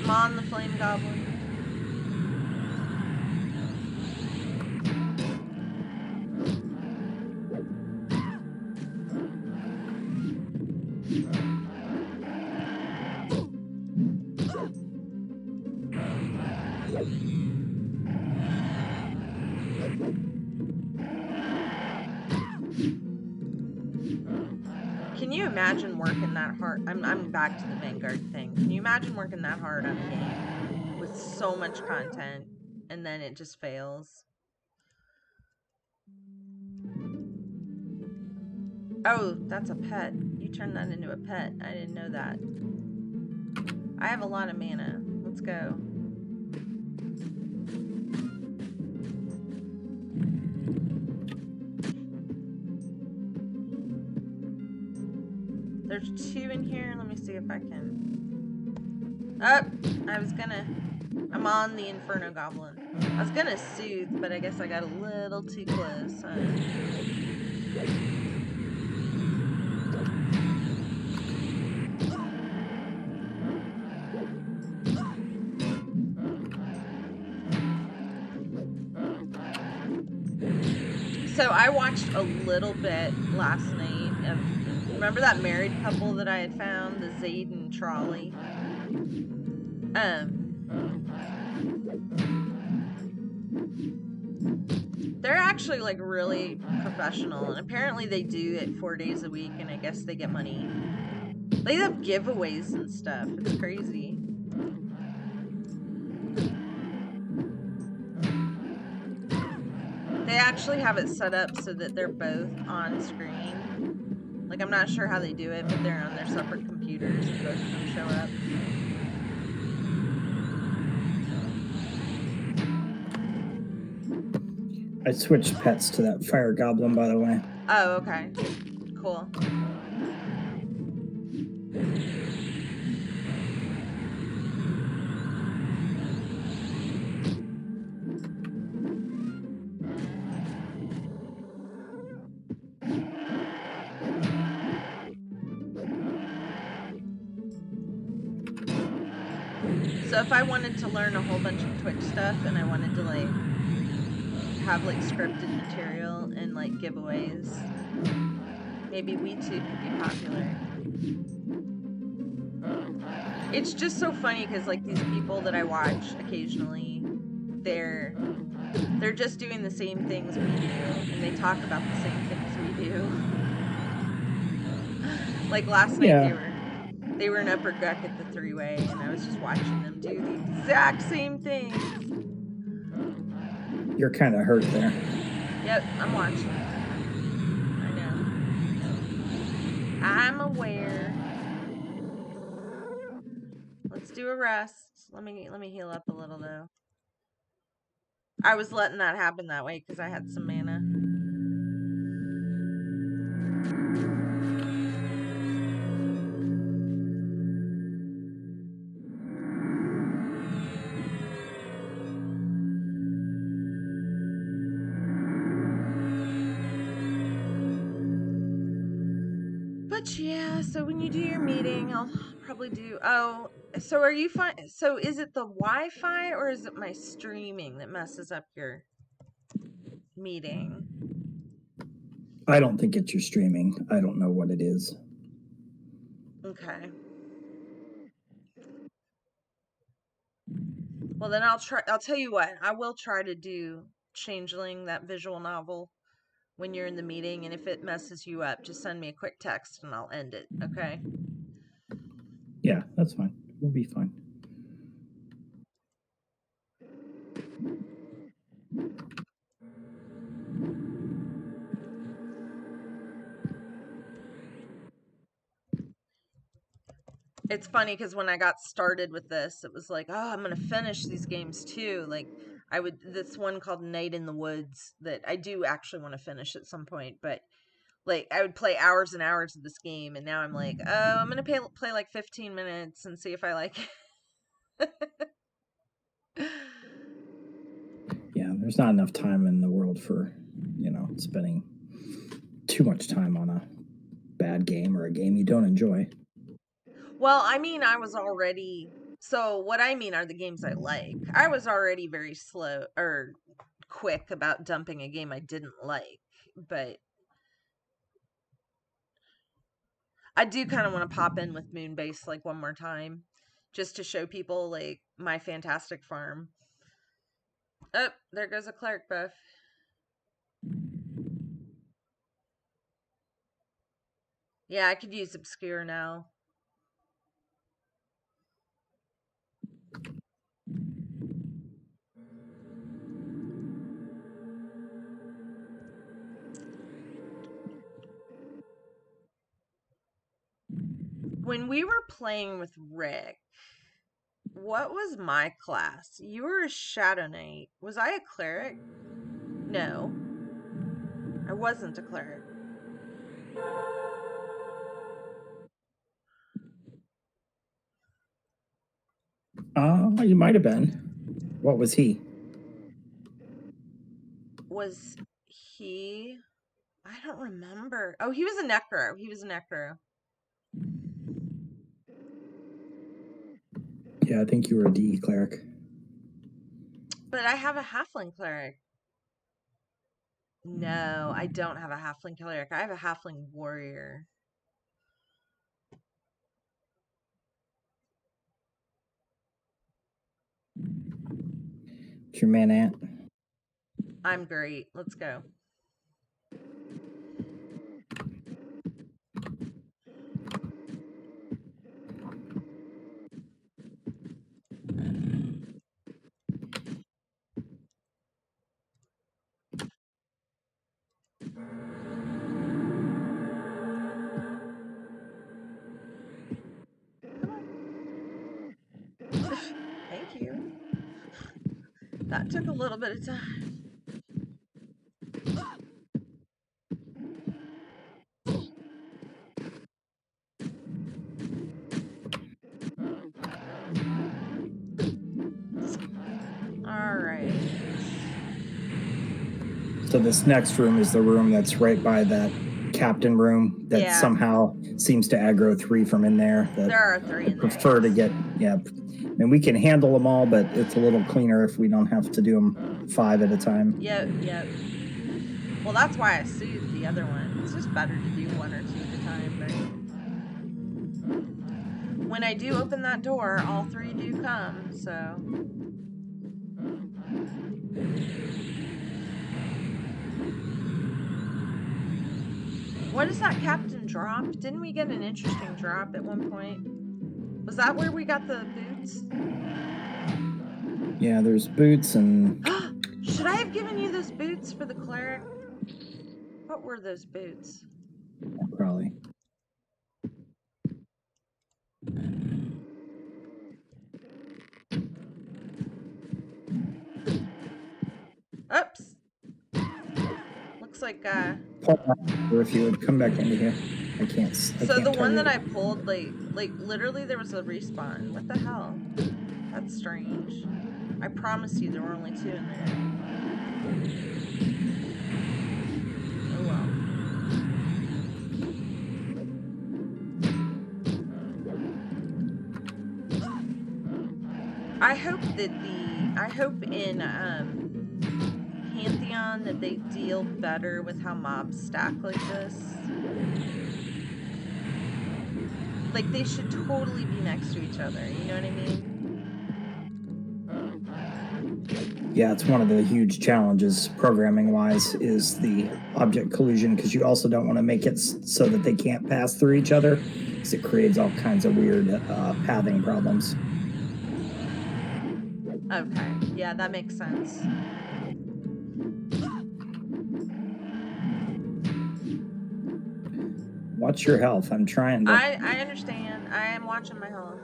[SPEAKER 1] I'm on the Flame Goblin. Can you imagine working that hard? I'm back to the Vanguard thing. Can you imagine working that hard on a game with so much content and then it just fails? Oh, that's a pet. You turned that into a pet. I didn't know that. I have a lot of mana. Let's go. There's two in here. Let me see if I can. Oh, I was gonna. I'm on the Inferno Goblin. I was gonna soothe, but I guess I got a little too close, huh? So I watched a little bit last night of. Remember that married couple that I had found, the Zayd and Trolley? Um, they're actually like really professional, and apparently they do it 4 days a week, and I guess they get money. They have giveaways and stuff. It's crazy. They actually have it set up so that they're both on screen. Like, I'm not sure how they do it, but they're on their separate computers and both of them show up.
[SPEAKER 2] I switched pets to that fire goblin, by the way.
[SPEAKER 1] Oh, okay. Cool. So if I wanted to learn a whole bunch of Twitch stuff and I wanted to like have like scripted material and like giveaways, maybe we too could be popular. It's just so funny because like these people that I watch occasionally, they're just doing the same things we do, and they talk about the same things we do. Like last night,
[SPEAKER 2] Yeah,
[SPEAKER 1] they were in Upper Guck at the three-way, and I was just watching them do the exact same things.
[SPEAKER 2] you're kind of hurt there.
[SPEAKER 1] Yep, I'm watching. I know. I'm aware. Let's do a rest. Let me heal up a little though. I was letting that happen that way because I had some mana. But yeah, so when you do your meeting, I'll probably do. Oh, so are you fine? So is it the Wi-Fi or is it my streaming that messes up your meeting?
[SPEAKER 2] I don't think it's your streaming. I don't know what it is.
[SPEAKER 1] Okay. Well, then I'll try. I'll tell you what. I will try to do Changeling, that visual novel, when you're in the meeting, and if it messes you up, just send me a quick text and I'll end it. Okay.
[SPEAKER 2] Yeah, that's fine. We'll be fine.
[SPEAKER 1] It's funny because when I got started with this, it was like, oh, I'm gonna finish these games too. Like I would this one called Night in the Woods that I do actually want to finish at some point, but like I would play hours and hours of this game, and now I'm like, oh, I'm gonna play like 15 minutes and see if I like it.
[SPEAKER 2] Yeah, there's not enough time in the world for, spending too much time on a bad game or a game you don't enjoy.
[SPEAKER 1] Well, I mean, I was already. So, what I mean are the games I like. I was already very slow or quick about dumping a game I didn't like, but I do kind of want to pop in with Moonbase like one more time just to show people like my fantastic farm. Oh, there goes a cleric buff. Yeah, I could use Obscure now. When we were playing with Rick, what was my class? You were a Shadow Knight. Was I a cleric? No, I wasn't a cleric.
[SPEAKER 2] You might have been. What was he?
[SPEAKER 1] Was he? I don't remember. Oh, he was a Necro. He was a Necro.
[SPEAKER 2] Yeah, I think you were a D cleric.
[SPEAKER 1] But I have a Halfling cleric. No, I don't have a Halfling cleric. I have a Halfling warrior.
[SPEAKER 2] It's your man ant.
[SPEAKER 1] I'm great. Let's go. Come on. Thank you. That took a little bit of time. All right.
[SPEAKER 2] So this next room is the room that's right by that captain room that
[SPEAKER 1] Yeah,
[SPEAKER 2] somehow seems to aggro 3 from in there. That
[SPEAKER 1] there are three
[SPEAKER 2] I
[SPEAKER 1] in there,
[SPEAKER 2] prefer to
[SPEAKER 1] yes.
[SPEAKER 2] get. Yeah, and we can handle them all, but it's a little cleaner if we don't have to do them 5 at a time.
[SPEAKER 1] Yep, yep. Well, that's why I soothed the other one. It's just better to do one or two at a time, but when I do open that door, all three do come, so. What is that captain drop? Didn't we get an interesting drop at one point? Was that where we got the boots?
[SPEAKER 2] Yeah, there's boots and
[SPEAKER 1] Should I have given you those boots for the cleric? What were those boots?
[SPEAKER 2] probably.
[SPEAKER 1] Oops. Looks like
[SPEAKER 2] Paul, or if you would come back into here, I can't. I
[SPEAKER 1] so the
[SPEAKER 2] can't tell
[SPEAKER 1] one
[SPEAKER 2] you.
[SPEAKER 1] that I pulled, like literally there was a respawn. What the hell? That's strange. I promise you there were only two in there. Oh well. I hope in Pantheon that they deal better with how mobs stack like this. Like, they should totally be next to each other, you know what I mean?
[SPEAKER 2] Yeah, it's one of the huge challenges programming wise is the object collision, because you also don't want to make it so that they can't pass through each other, because it creates all kinds of weird pathing problems.
[SPEAKER 1] Okay, yeah, that makes sense.
[SPEAKER 2] What's your health? I'm trying to.
[SPEAKER 1] I understand. I am watching my health.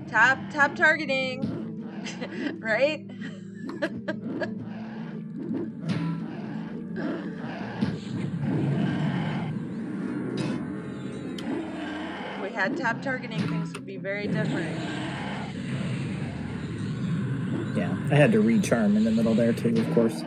[SPEAKER 1] Tap targeting. Right? If we had tap targeting, things would be very different.
[SPEAKER 2] Yeah, I had to recharm in the middle there too, of course.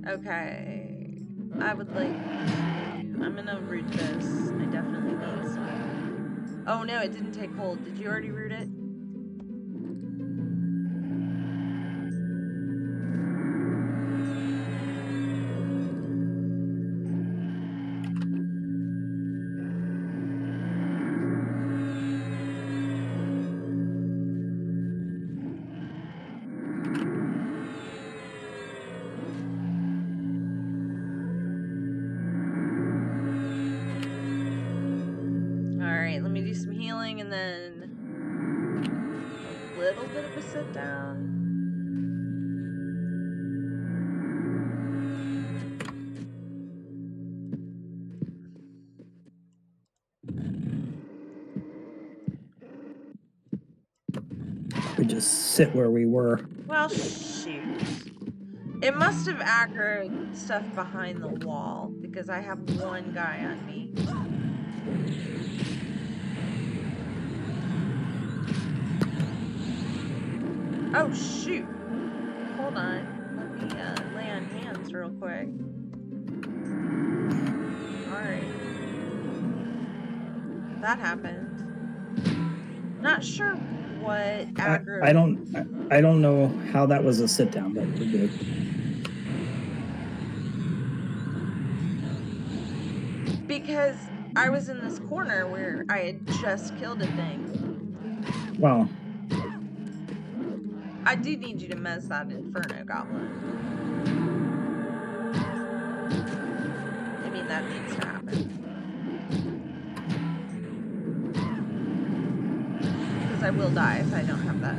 [SPEAKER 1] Okay. I would like to... I'm gonna root this. I definitely need some... Oh no, it didn't take hold. Did you already root it? Alright, let me do some healing and then a little bit of a sit down.
[SPEAKER 2] We just sit where we were.
[SPEAKER 1] Well, shoot. It must have aggroed stuff behind the wall because I have one guy on me. Oh, shoot. Hold on. Let me lay on hands real quick. Alright. That happened. Not sure what aggro...
[SPEAKER 2] I don't know how that was a sit down, but we're good.
[SPEAKER 1] Because I was in this corner where I had just killed a thing.
[SPEAKER 2] Well,
[SPEAKER 1] I do need you to mess that Inferno Goblin. I mean, that needs to happen. Because I will die if I don't have that.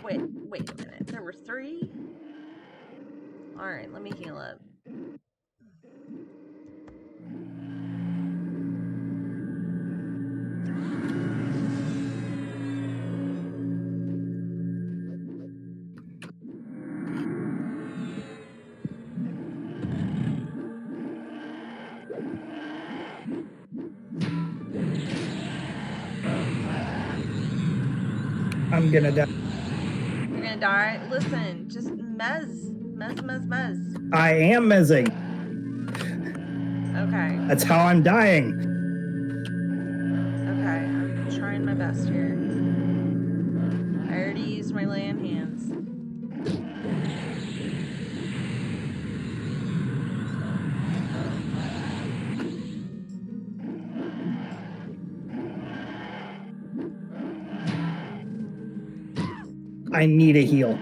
[SPEAKER 1] Wait a minute. There were 3? Alright, let me heal up.
[SPEAKER 2] I'm gonna die.
[SPEAKER 1] You're gonna die? Listen, just mez.
[SPEAKER 2] I am mezzing.
[SPEAKER 1] Okay.
[SPEAKER 2] That's how I'm dying.
[SPEAKER 1] Okay, I'm trying my best here. I already used my lay on hands.
[SPEAKER 2] I need a heal.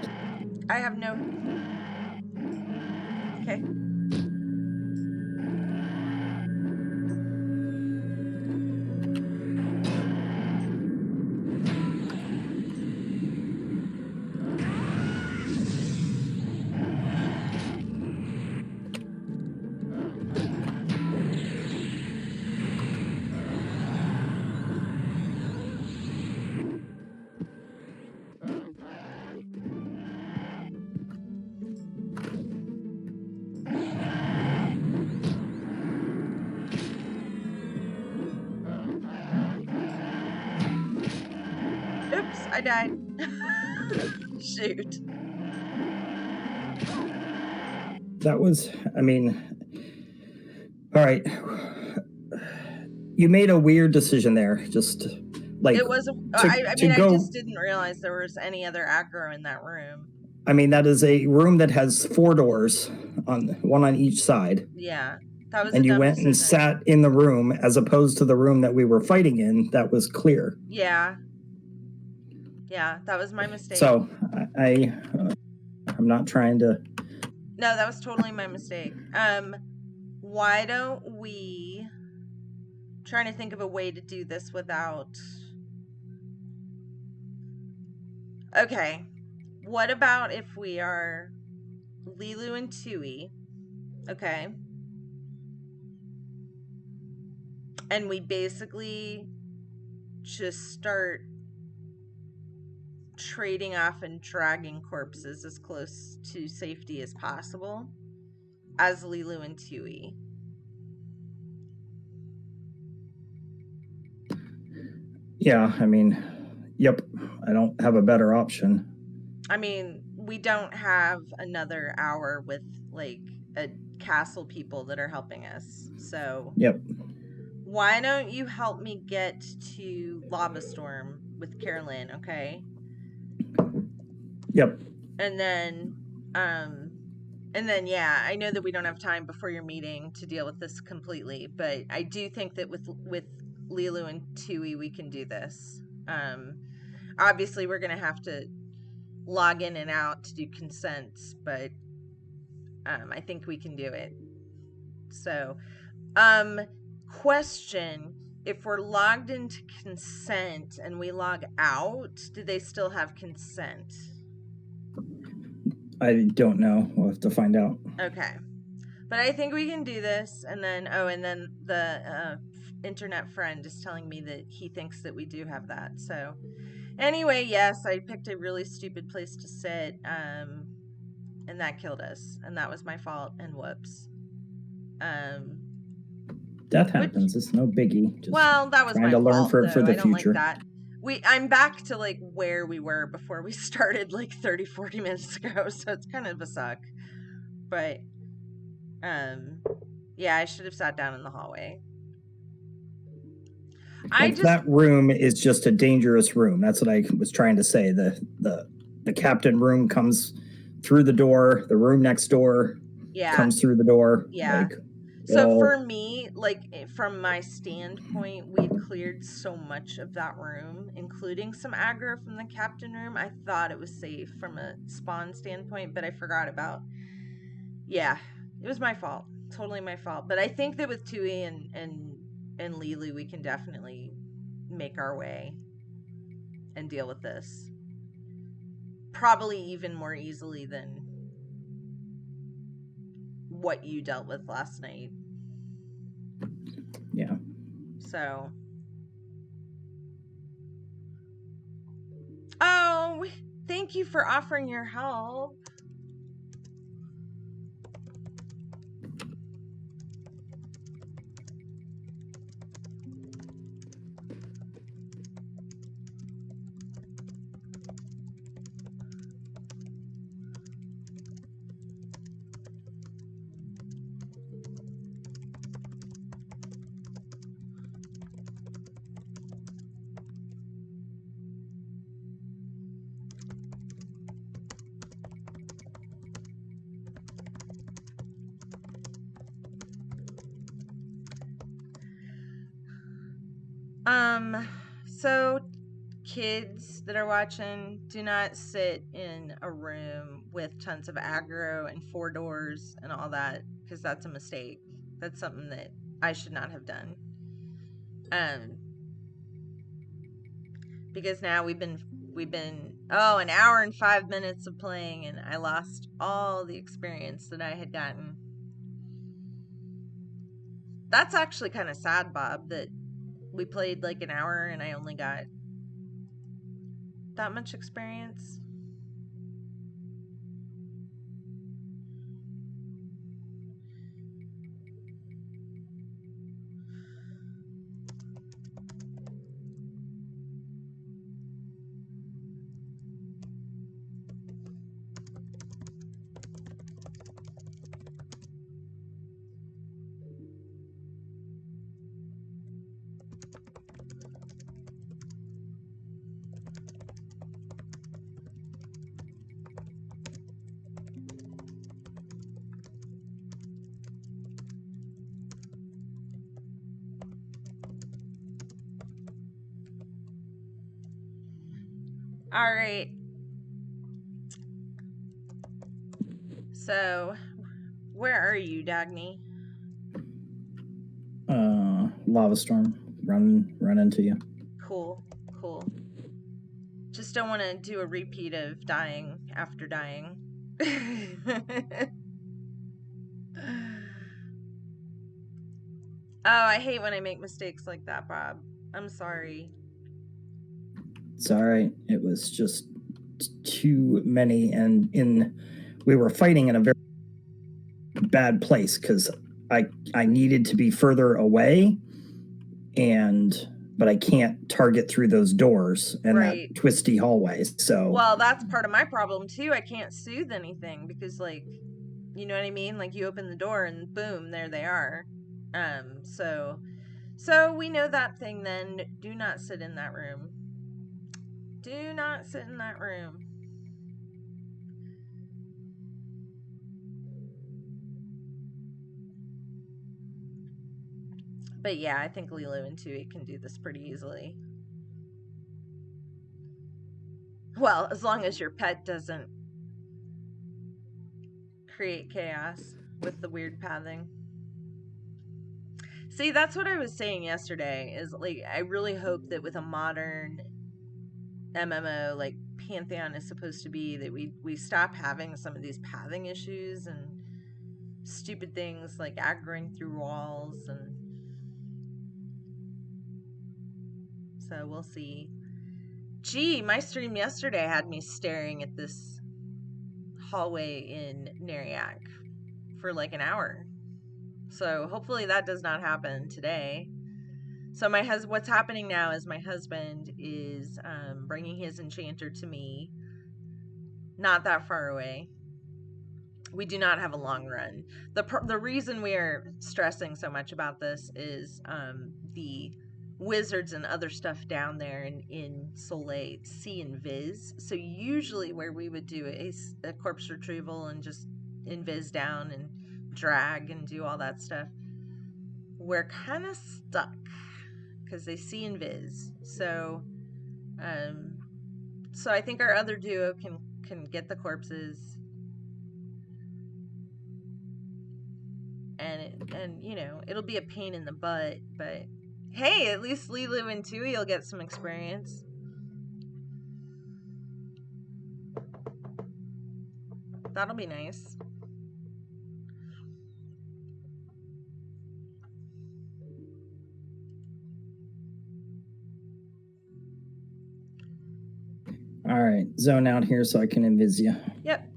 [SPEAKER 1] I have no... Okay. I died. Shoot.
[SPEAKER 2] That was, I mean, all right. You made a weird decision there. Just like
[SPEAKER 1] It was,
[SPEAKER 2] to
[SPEAKER 1] I
[SPEAKER 2] to
[SPEAKER 1] mean, I
[SPEAKER 2] go.
[SPEAKER 1] just didn't realize there was any other aggro in that room.
[SPEAKER 2] I mean, that is a room that has 4 doors, on one on each side.
[SPEAKER 1] Yeah, that was a
[SPEAKER 2] And you
[SPEAKER 1] dumb
[SPEAKER 2] went and
[SPEAKER 1] decision.
[SPEAKER 2] sat in the room as opposed to the room that we were fighting in that was clear.
[SPEAKER 1] Yeah, yeah, that was my mistake.
[SPEAKER 2] So I'm not trying to.
[SPEAKER 1] No, that was totally my mistake. Why don't we trying to think of a way to do this without. Okay, what about if we are Lilu and Tui, okay, and we basically just start trading off and dragging corpses as close to safety as possible as Lilu and Tui.
[SPEAKER 2] Yeah, I mean, yep. I don't have a better option.
[SPEAKER 1] I mean, we don't have another hour with like a castle people that are helping us. So
[SPEAKER 2] Yep.
[SPEAKER 1] why don't you help me get to Lava Storm with Carolyn, okay?
[SPEAKER 2] Yep.
[SPEAKER 1] And then um and then yeah, I know that we don't have time before your meeting to deal with this completely, but I do think that with Lilu and Tui we can do this. Obviously we're going to have to log in and out to do consents, but I think we can do it. So, question, if we're logged into consent and we log out, do they still have consent?
[SPEAKER 2] I don't know. We'll have to find out.
[SPEAKER 1] Okay. But I think we can do this. And then, the internet friend is telling me that he thinks that we do have that. So, anyway, yes, I picked a really stupid place to sit. And that killed us. And that was my fault. And whoops. Um,
[SPEAKER 2] Death
[SPEAKER 1] which,
[SPEAKER 2] happens. It's no biggie. Just
[SPEAKER 1] well, that was
[SPEAKER 2] trying
[SPEAKER 1] my
[SPEAKER 2] to learn
[SPEAKER 1] fault,
[SPEAKER 2] for
[SPEAKER 1] though.
[SPEAKER 2] the
[SPEAKER 1] I don't like
[SPEAKER 2] future.
[SPEAKER 1] that. I'm back to like where we were before we started like 30-40 minutes ago, so it's kind of a suck. But yeah, I should have sat down in the hallway. I
[SPEAKER 2] Well,
[SPEAKER 1] just
[SPEAKER 2] that room is just a dangerous room. That's what I was trying to say. The captain room comes through the door. The room next door
[SPEAKER 1] yeah,
[SPEAKER 2] comes through the door.
[SPEAKER 1] yeah.
[SPEAKER 2] Like it
[SPEAKER 1] So
[SPEAKER 2] all.
[SPEAKER 1] for me, like from my standpoint, we'd cleared so much of that room, including some aggro from the captain room. I thought it was safe from a spawn standpoint, but I forgot about. Yeah, it was my fault. Totally my fault. But I think that with Tui and Lily, we can definitely make our way and deal with this. Probably even more easily than what you dealt with last night.
[SPEAKER 2] Yeah.
[SPEAKER 1] So, oh, thank you for offering your help. So kids that are watching, do not sit in a room with tons of aggro and 4 doors and all that, because that's a mistake. That's something that I should not have done. Because now we've been an hour and 5 minutes of playing, and I lost all the experience that I had gotten. That's actually kind of sad, Bob, that we played like an hour and I only got that much experience. All right. So, where are you, Dagny?
[SPEAKER 2] Lava storm. Run into you.
[SPEAKER 1] Cool, cool. Just don't want to do a repeat of dying after dying. Oh, I hate when I make mistakes like that, Bob. I'm sorry.
[SPEAKER 2] It's all right. It was just too many, and we were fighting in a very bad place because I needed to be further away, but I can't target through those doors and that
[SPEAKER 1] Right.
[SPEAKER 2] twisty hallway. So
[SPEAKER 1] Well, that's part of my problem too. I can't soothe anything because, like, you know what I mean? Like, you open the door and boom, there they are. So we know that thing then. Do not sit in that room. Do not sit in that room. But yeah, I think Lilo and Tui can do this pretty easily. Well, as long as your pet doesn't create chaos with the weird pathing. See, that's what I was saying yesterday is like I really hope that with a modern MMO like Pantheon is supposed to be that we stop having some of these pathing issues and stupid things like aggroing through walls, and so we'll see. Gee, my stream yesterday had me staring at this hallway in Neriac for like an hour. So hopefully that does not happen today. So what's happening now is my husband is bringing his enchanter to me, not that far away. We do not have a long run. The reason we are stressing so much about this is the wizards and other stuff down there in Soleil see invis. So usually where we would do a corpse retrieval and just invis down and drag and do all that stuff, we're kind of stuck because they see invis. Um, so I think our other duo can get the corpses, and you know it'll be a pain in the butt, but hey, at least Lulu and Tui will get some experience. That'll be nice.
[SPEAKER 2] all right, zone out here so I can invis you.
[SPEAKER 1] Yep.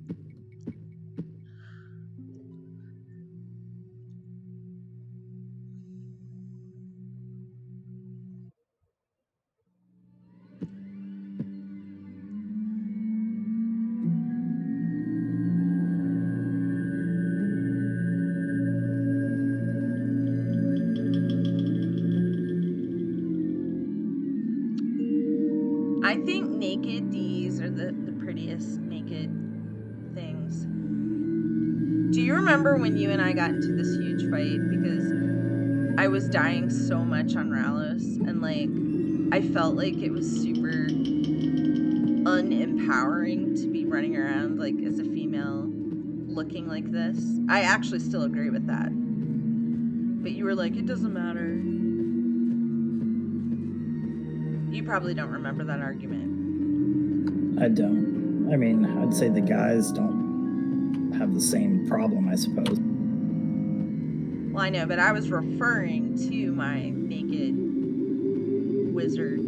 [SPEAKER 1] I think naked D's are the prettiest naked things. Do you remember when you and I got into this huge fight because I was dying so much on Ralos, and like I felt like it was super unempowering to be running around like as a female looking like this? I actually still agree with that. But you were like, it doesn't matter. You probably don't remember that argument.
[SPEAKER 2] I don't. I mean, I'd say the guys don't have the same problem, I suppose.
[SPEAKER 1] Well, I know, but I was referring to my naked wizard.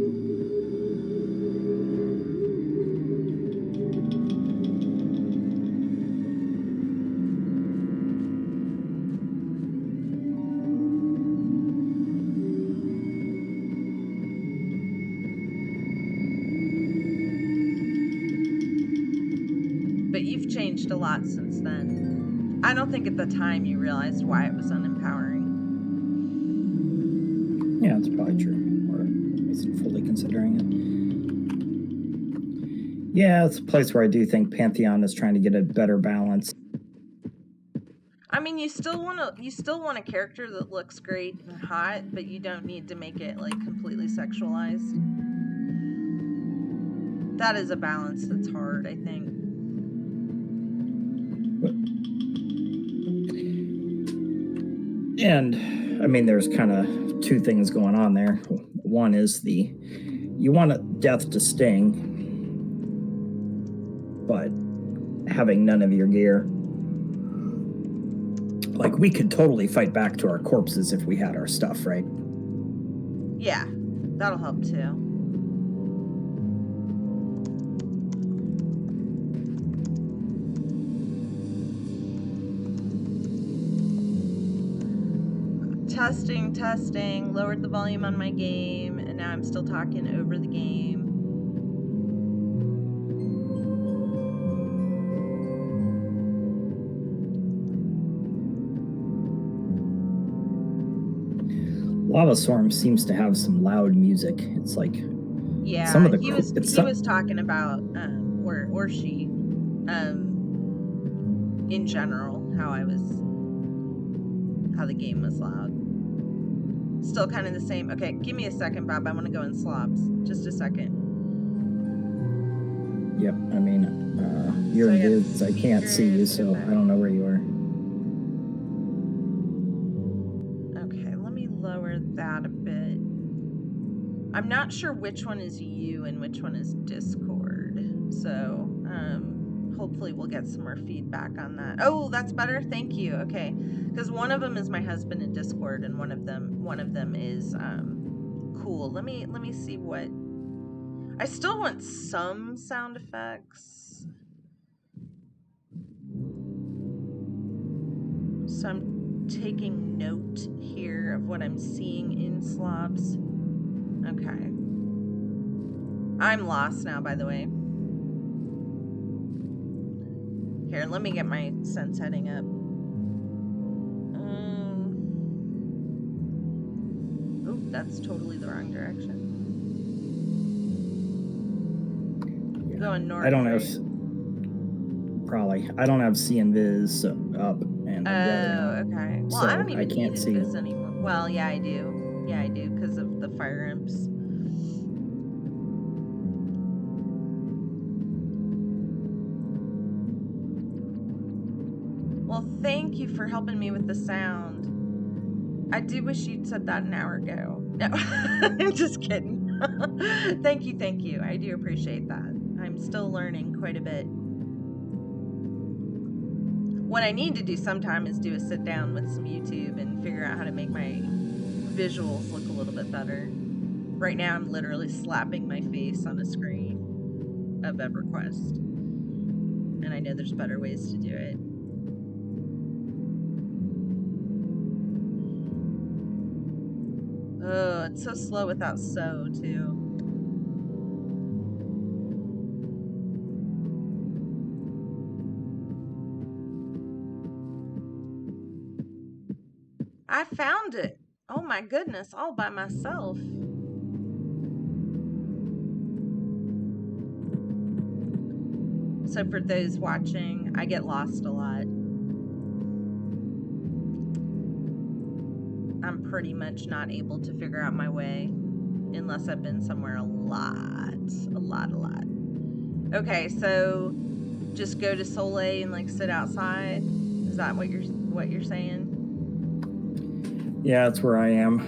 [SPEAKER 1] But you've changed a lot since then. I don't think at the time you realized why it was unempowering.
[SPEAKER 2] Yeah, it's probably true. Or I wasn't fully considering it. Yeah, it's a place where I do think Pantheon is trying to get a better balance.
[SPEAKER 1] I mean, you still want a character that looks great and hot, but you don't need to make it like completely sexualized. That is a balance that's hard, I think.
[SPEAKER 2] And I mean, there's kind of two things going on there. One is you want a death to sting, but having none of your gear. Like, we could totally fight back to our corpses if we had our stuff, right?
[SPEAKER 1] Yeah, that'll help too. Testing. Lowered the volume on my game, and now I'm still talking over the game.
[SPEAKER 2] Lava Storm seems to have some loud music. It's like some of the
[SPEAKER 1] he was talking about or she in general how the game was loud. Still kind of the same. Okay, give me a second, Bob. I want to go in slobs. Just a second.
[SPEAKER 2] Yep, I mean, you're in vids. I can't see you, so I don't know where you are.
[SPEAKER 1] Okay, let me lower that a bit. I'm not sure which one is you and which one is Discord. So, hopefully we'll get some more feedback on that. Oh, that's better. Thank you. Okay, because one of them is my husband in Discord, and one of them is cool. Let me see what. I still want some sound effects. So I'm taking note here of what I'm seeing in slobs. Okay. I'm lost now, by the way. Here, let me get my sense heading up. Oh, that's totally the wrong direction.
[SPEAKER 2] Yeah.
[SPEAKER 1] Going north.
[SPEAKER 2] I don't
[SPEAKER 1] right?
[SPEAKER 2] have. Probably. I don't have C and Viz up and together.
[SPEAKER 1] Okay. Well,
[SPEAKER 2] So
[SPEAKER 1] I don't even
[SPEAKER 2] can't
[SPEAKER 1] need
[SPEAKER 2] see.
[SPEAKER 1] Invis anymore. Well, yeah, I do. Yeah, I do because of the fire imps. Well, thank you for helping me with the sound. I do wish you'd said that an hour ago. No, I'm just kidding. Thank you. I do appreciate that. I'm still learning quite a bit. What I need to do sometime is do a sit down with some YouTube and figure out how to make my visuals look a little bit better. Right now, I'm literally slapping my face on a screen of Everquest. And I know there's better ways to do it. Oh, it's so slow without so, too. I found it. Oh my goodness, all by myself. So for those watching, I get lost a lot. I'm pretty much not able to figure out my way unless I've been somewhere a lot. Okay, so just go to Soleil and like sit outside. Is that what you're saying?
[SPEAKER 2] Yeah, that's where I am.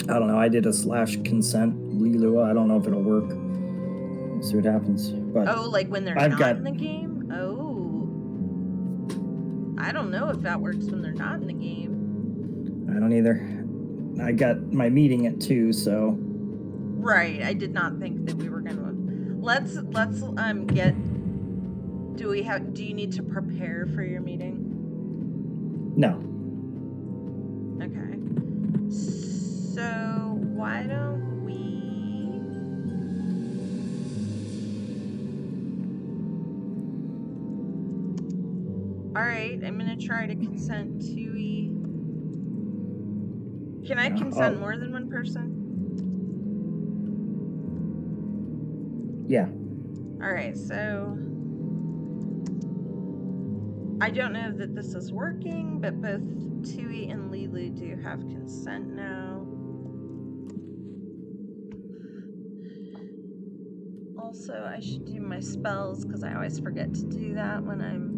[SPEAKER 2] I don't know. I did a /consent Lilua. I don't know if it'll work. We'll see what happens. But
[SPEAKER 1] like when they're not in the game? Oh. I don't know if that works when they're not in the game.
[SPEAKER 2] I don't either. I got my meeting at 2, so.
[SPEAKER 1] Right. I did not think that we were gonna. Let's get. Do you need to prepare for your meeting?
[SPEAKER 2] No.
[SPEAKER 1] Okay. So why don't we? All right, I'm gonna try to consent to. Can I consent more than one person?
[SPEAKER 2] Yeah.
[SPEAKER 1] All right, so I don't know that this is working, but both Tui and Lilu do have consent now. Also, I should do my spells because I always forget to do that when I'm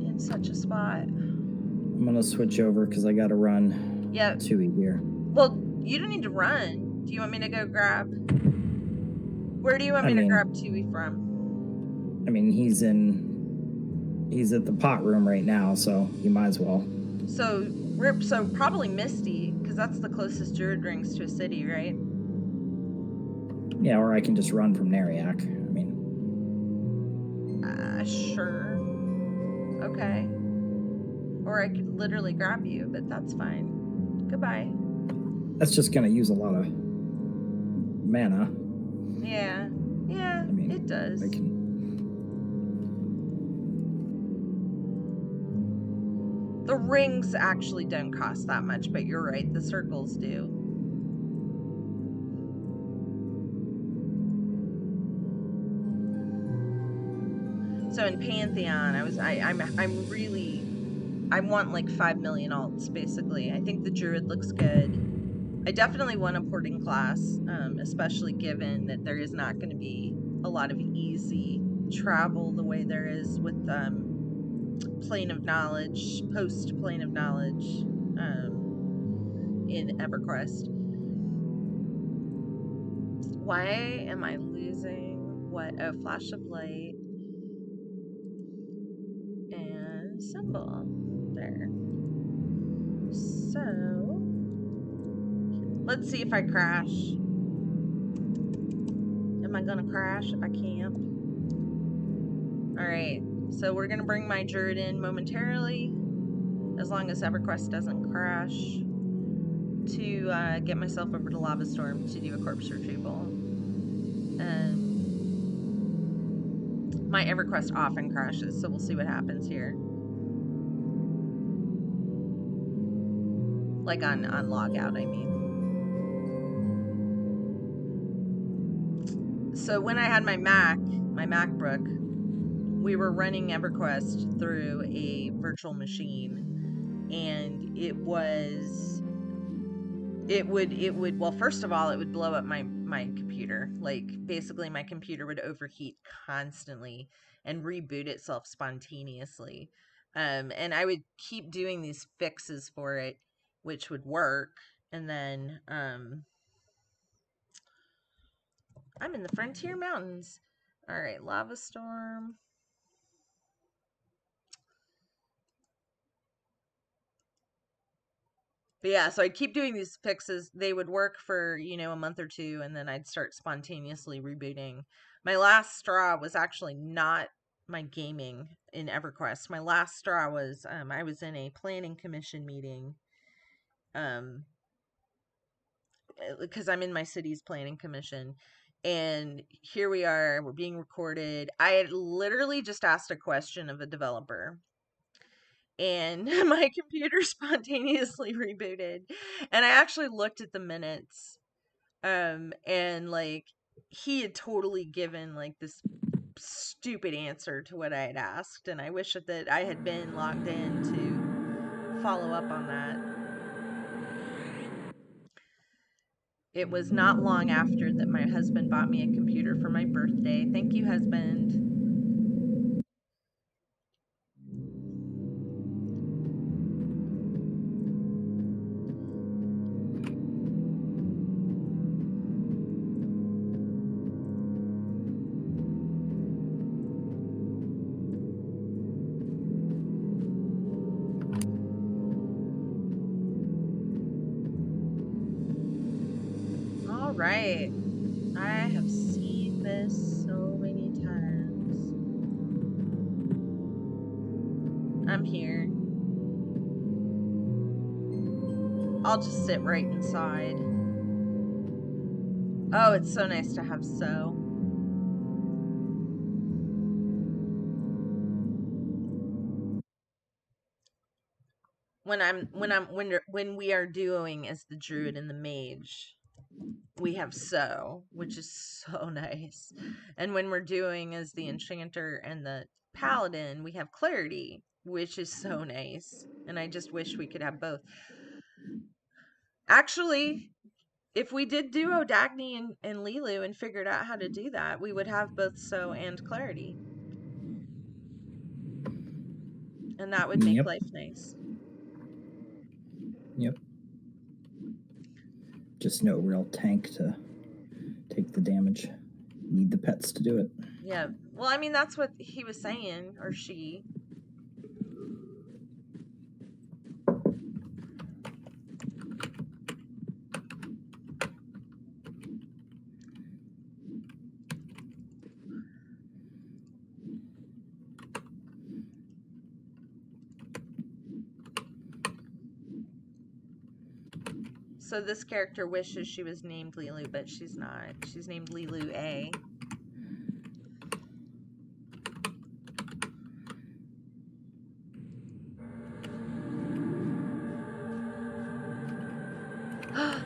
[SPEAKER 1] in such a spot.
[SPEAKER 2] I'm gonna switch over because I gotta run
[SPEAKER 1] Yeah.
[SPEAKER 2] to here.
[SPEAKER 1] Well, you don't need to run. Do you want me to go grab? Where do you want
[SPEAKER 2] I
[SPEAKER 1] me to grab
[SPEAKER 2] mean,
[SPEAKER 1] Tui from?
[SPEAKER 2] he's at the pot room right now, so you might as well.
[SPEAKER 1] So probably Misty, because that's the closest Druid rings to a city, right?
[SPEAKER 2] Yeah, or I can just run from Nariak. I mean,
[SPEAKER 1] Sure. Okay. Or I could literally grab you, but that's fine. Goodbye.
[SPEAKER 2] that's just gonna use a lot of mana.
[SPEAKER 1] Yeah. Yeah,
[SPEAKER 2] I mean,
[SPEAKER 1] it
[SPEAKER 2] I
[SPEAKER 1] does.
[SPEAKER 2] can.
[SPEAKER 1] The rings actually don't cost that much, but you're right, the circles do. So in Pantheon, I want like 5 million alts basically. I think the druid looks good. I definitely want a porting class, especially given that there is not going to be a lot of easy travel the way there is with Plane of Knowledge, post Plane of Knowledge, in EverQuest. Why am I losing what? Oh, flash of light and symbol. There. So, let's see if I crash. Am I gonna crash if I camp? Alright, so we're gonna bring my Druid in momentarily, as long as EverQuest doesn't crash, to get myself over to Lava Storm to do a corpse retrieval. My EverQuest often crashes, so we'll see what happens here. Like on logout, I mean. So when I had my MacBook, we were running EverQuest through a virtual machine, and it would well, first of all, it would blow up my computer. Like basically my computer would overheat constantly and reboot itself spontaneously. And I would keep doing these fixes for it, which would work. And then I'm in the Frontier Mountains. All right, lava storm. But yeah, so I'd keep doing these fixes. They would work for, a month or two, and then I'd start spontaneously rebooting. My last straw was actually not my gaming in EverQuest. My last straw was I was in a planning commission meeting, um, because I'm in my city's planning commission. And here we are, we're being recorded. I had literally just asked a question of a developer, and my computer spontaneously rebooted. And I actually looked at the minutes, and like he had totally given like this stupid answer to what I had asked, and I wish that I had been logged in to follow up on that. It was not long after that my husband bought me a computer for my birthday. Thank you, husband. All right. I have seen this so many times. I'm here. I'll just sit right inside. Oh, it's so nice to have so. When we are doing as the druid and the mage, we have so, which is so nice. And when we're doing as the enchanter and the paladin, we have clarity, which is so nice. And I just wish we could have both. Actually, If we did duo Dagny and Lilu and figured out how to do that, we would have both So and Clarity. And that would make
[SPEAKER 2] Yep.
[SPEAKER 1] life nice.
[SPEAKER 2] Yep. Just no real tank to take the damage. Need the pets to do it.
[SPEAKER 1] Yeah. Well, I mean, that's what he was saying, or she. So this character wishes she was named Lilu, but she's not. She's named Lilu A.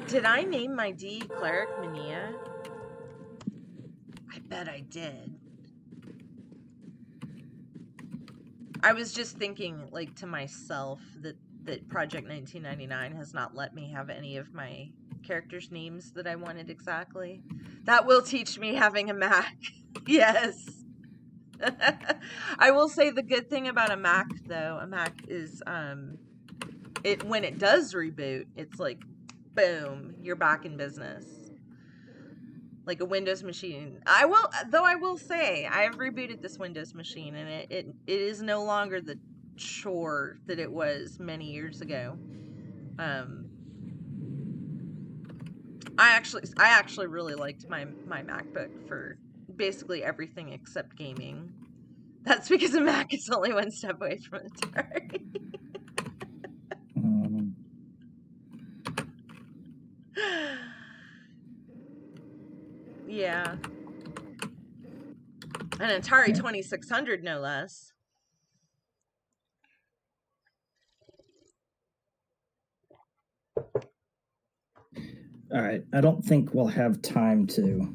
[SPEAKER 1] Did I name my D cleric Mania? I bet I did. I was just thinking, like, to myself that Project 1999 has not let me have any of my characters' names that I wanted exactly. That will teach me having a Mac. Yes. I will say the good thing about a Mac though, a Mac is it when it does reboot, it's like boom, you're back in business. Like a Windows machine. I will say I have rebooted this Windows machine and it is no longer the chore that it was many years ago. Um I actually really liked my MacBook for basically everything except gaming. That's because a Mac is only one step away from Atari.
[SPEAKER 2] Um,
[SPEAKER 1] Yeah. An Atari
[SPEAKER 2] yeah.
[SPEAKER 1] 2600 no less.
[SPEAKER 2] All right. I don't think we'll have time to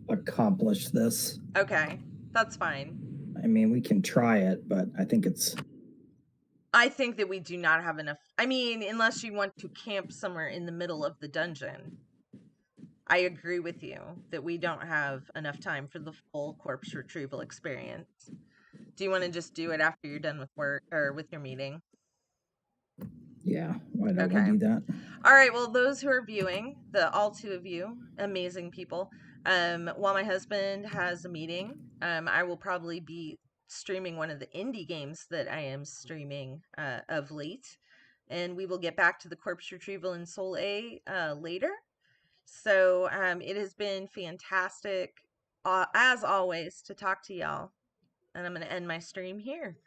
[SPEAKER 2] accomplish this.
[SPEAKER 1] Okay. That's fine.
[SPEAKER 2] I mean, we can try it, but I think it's.
[SPEAKER 1] I think that we do not have enough. I mean, unless you want to camp somewhere in the middle of the dungeon. I agree with you that we don't have enough time for the full corpse retrieval experience. Do you want to just do it after you're done with work or with your meeting?
[SPEAKER 2] Yeah. Why don't we
[SPEAKER 1] Okay.
[SPEAKER 2] do that?
[SPEAKER 1] All right. Well, those who are viewing, the all two of you, amazing people. While my husband has a meeting, I will probably be streaming one of the indie games that I am streaming of late, and we will get back to the corpse retrieval in Soul A later. So it has been fantastic, as always, to talk to y'all, and I'm gonna end my stream here.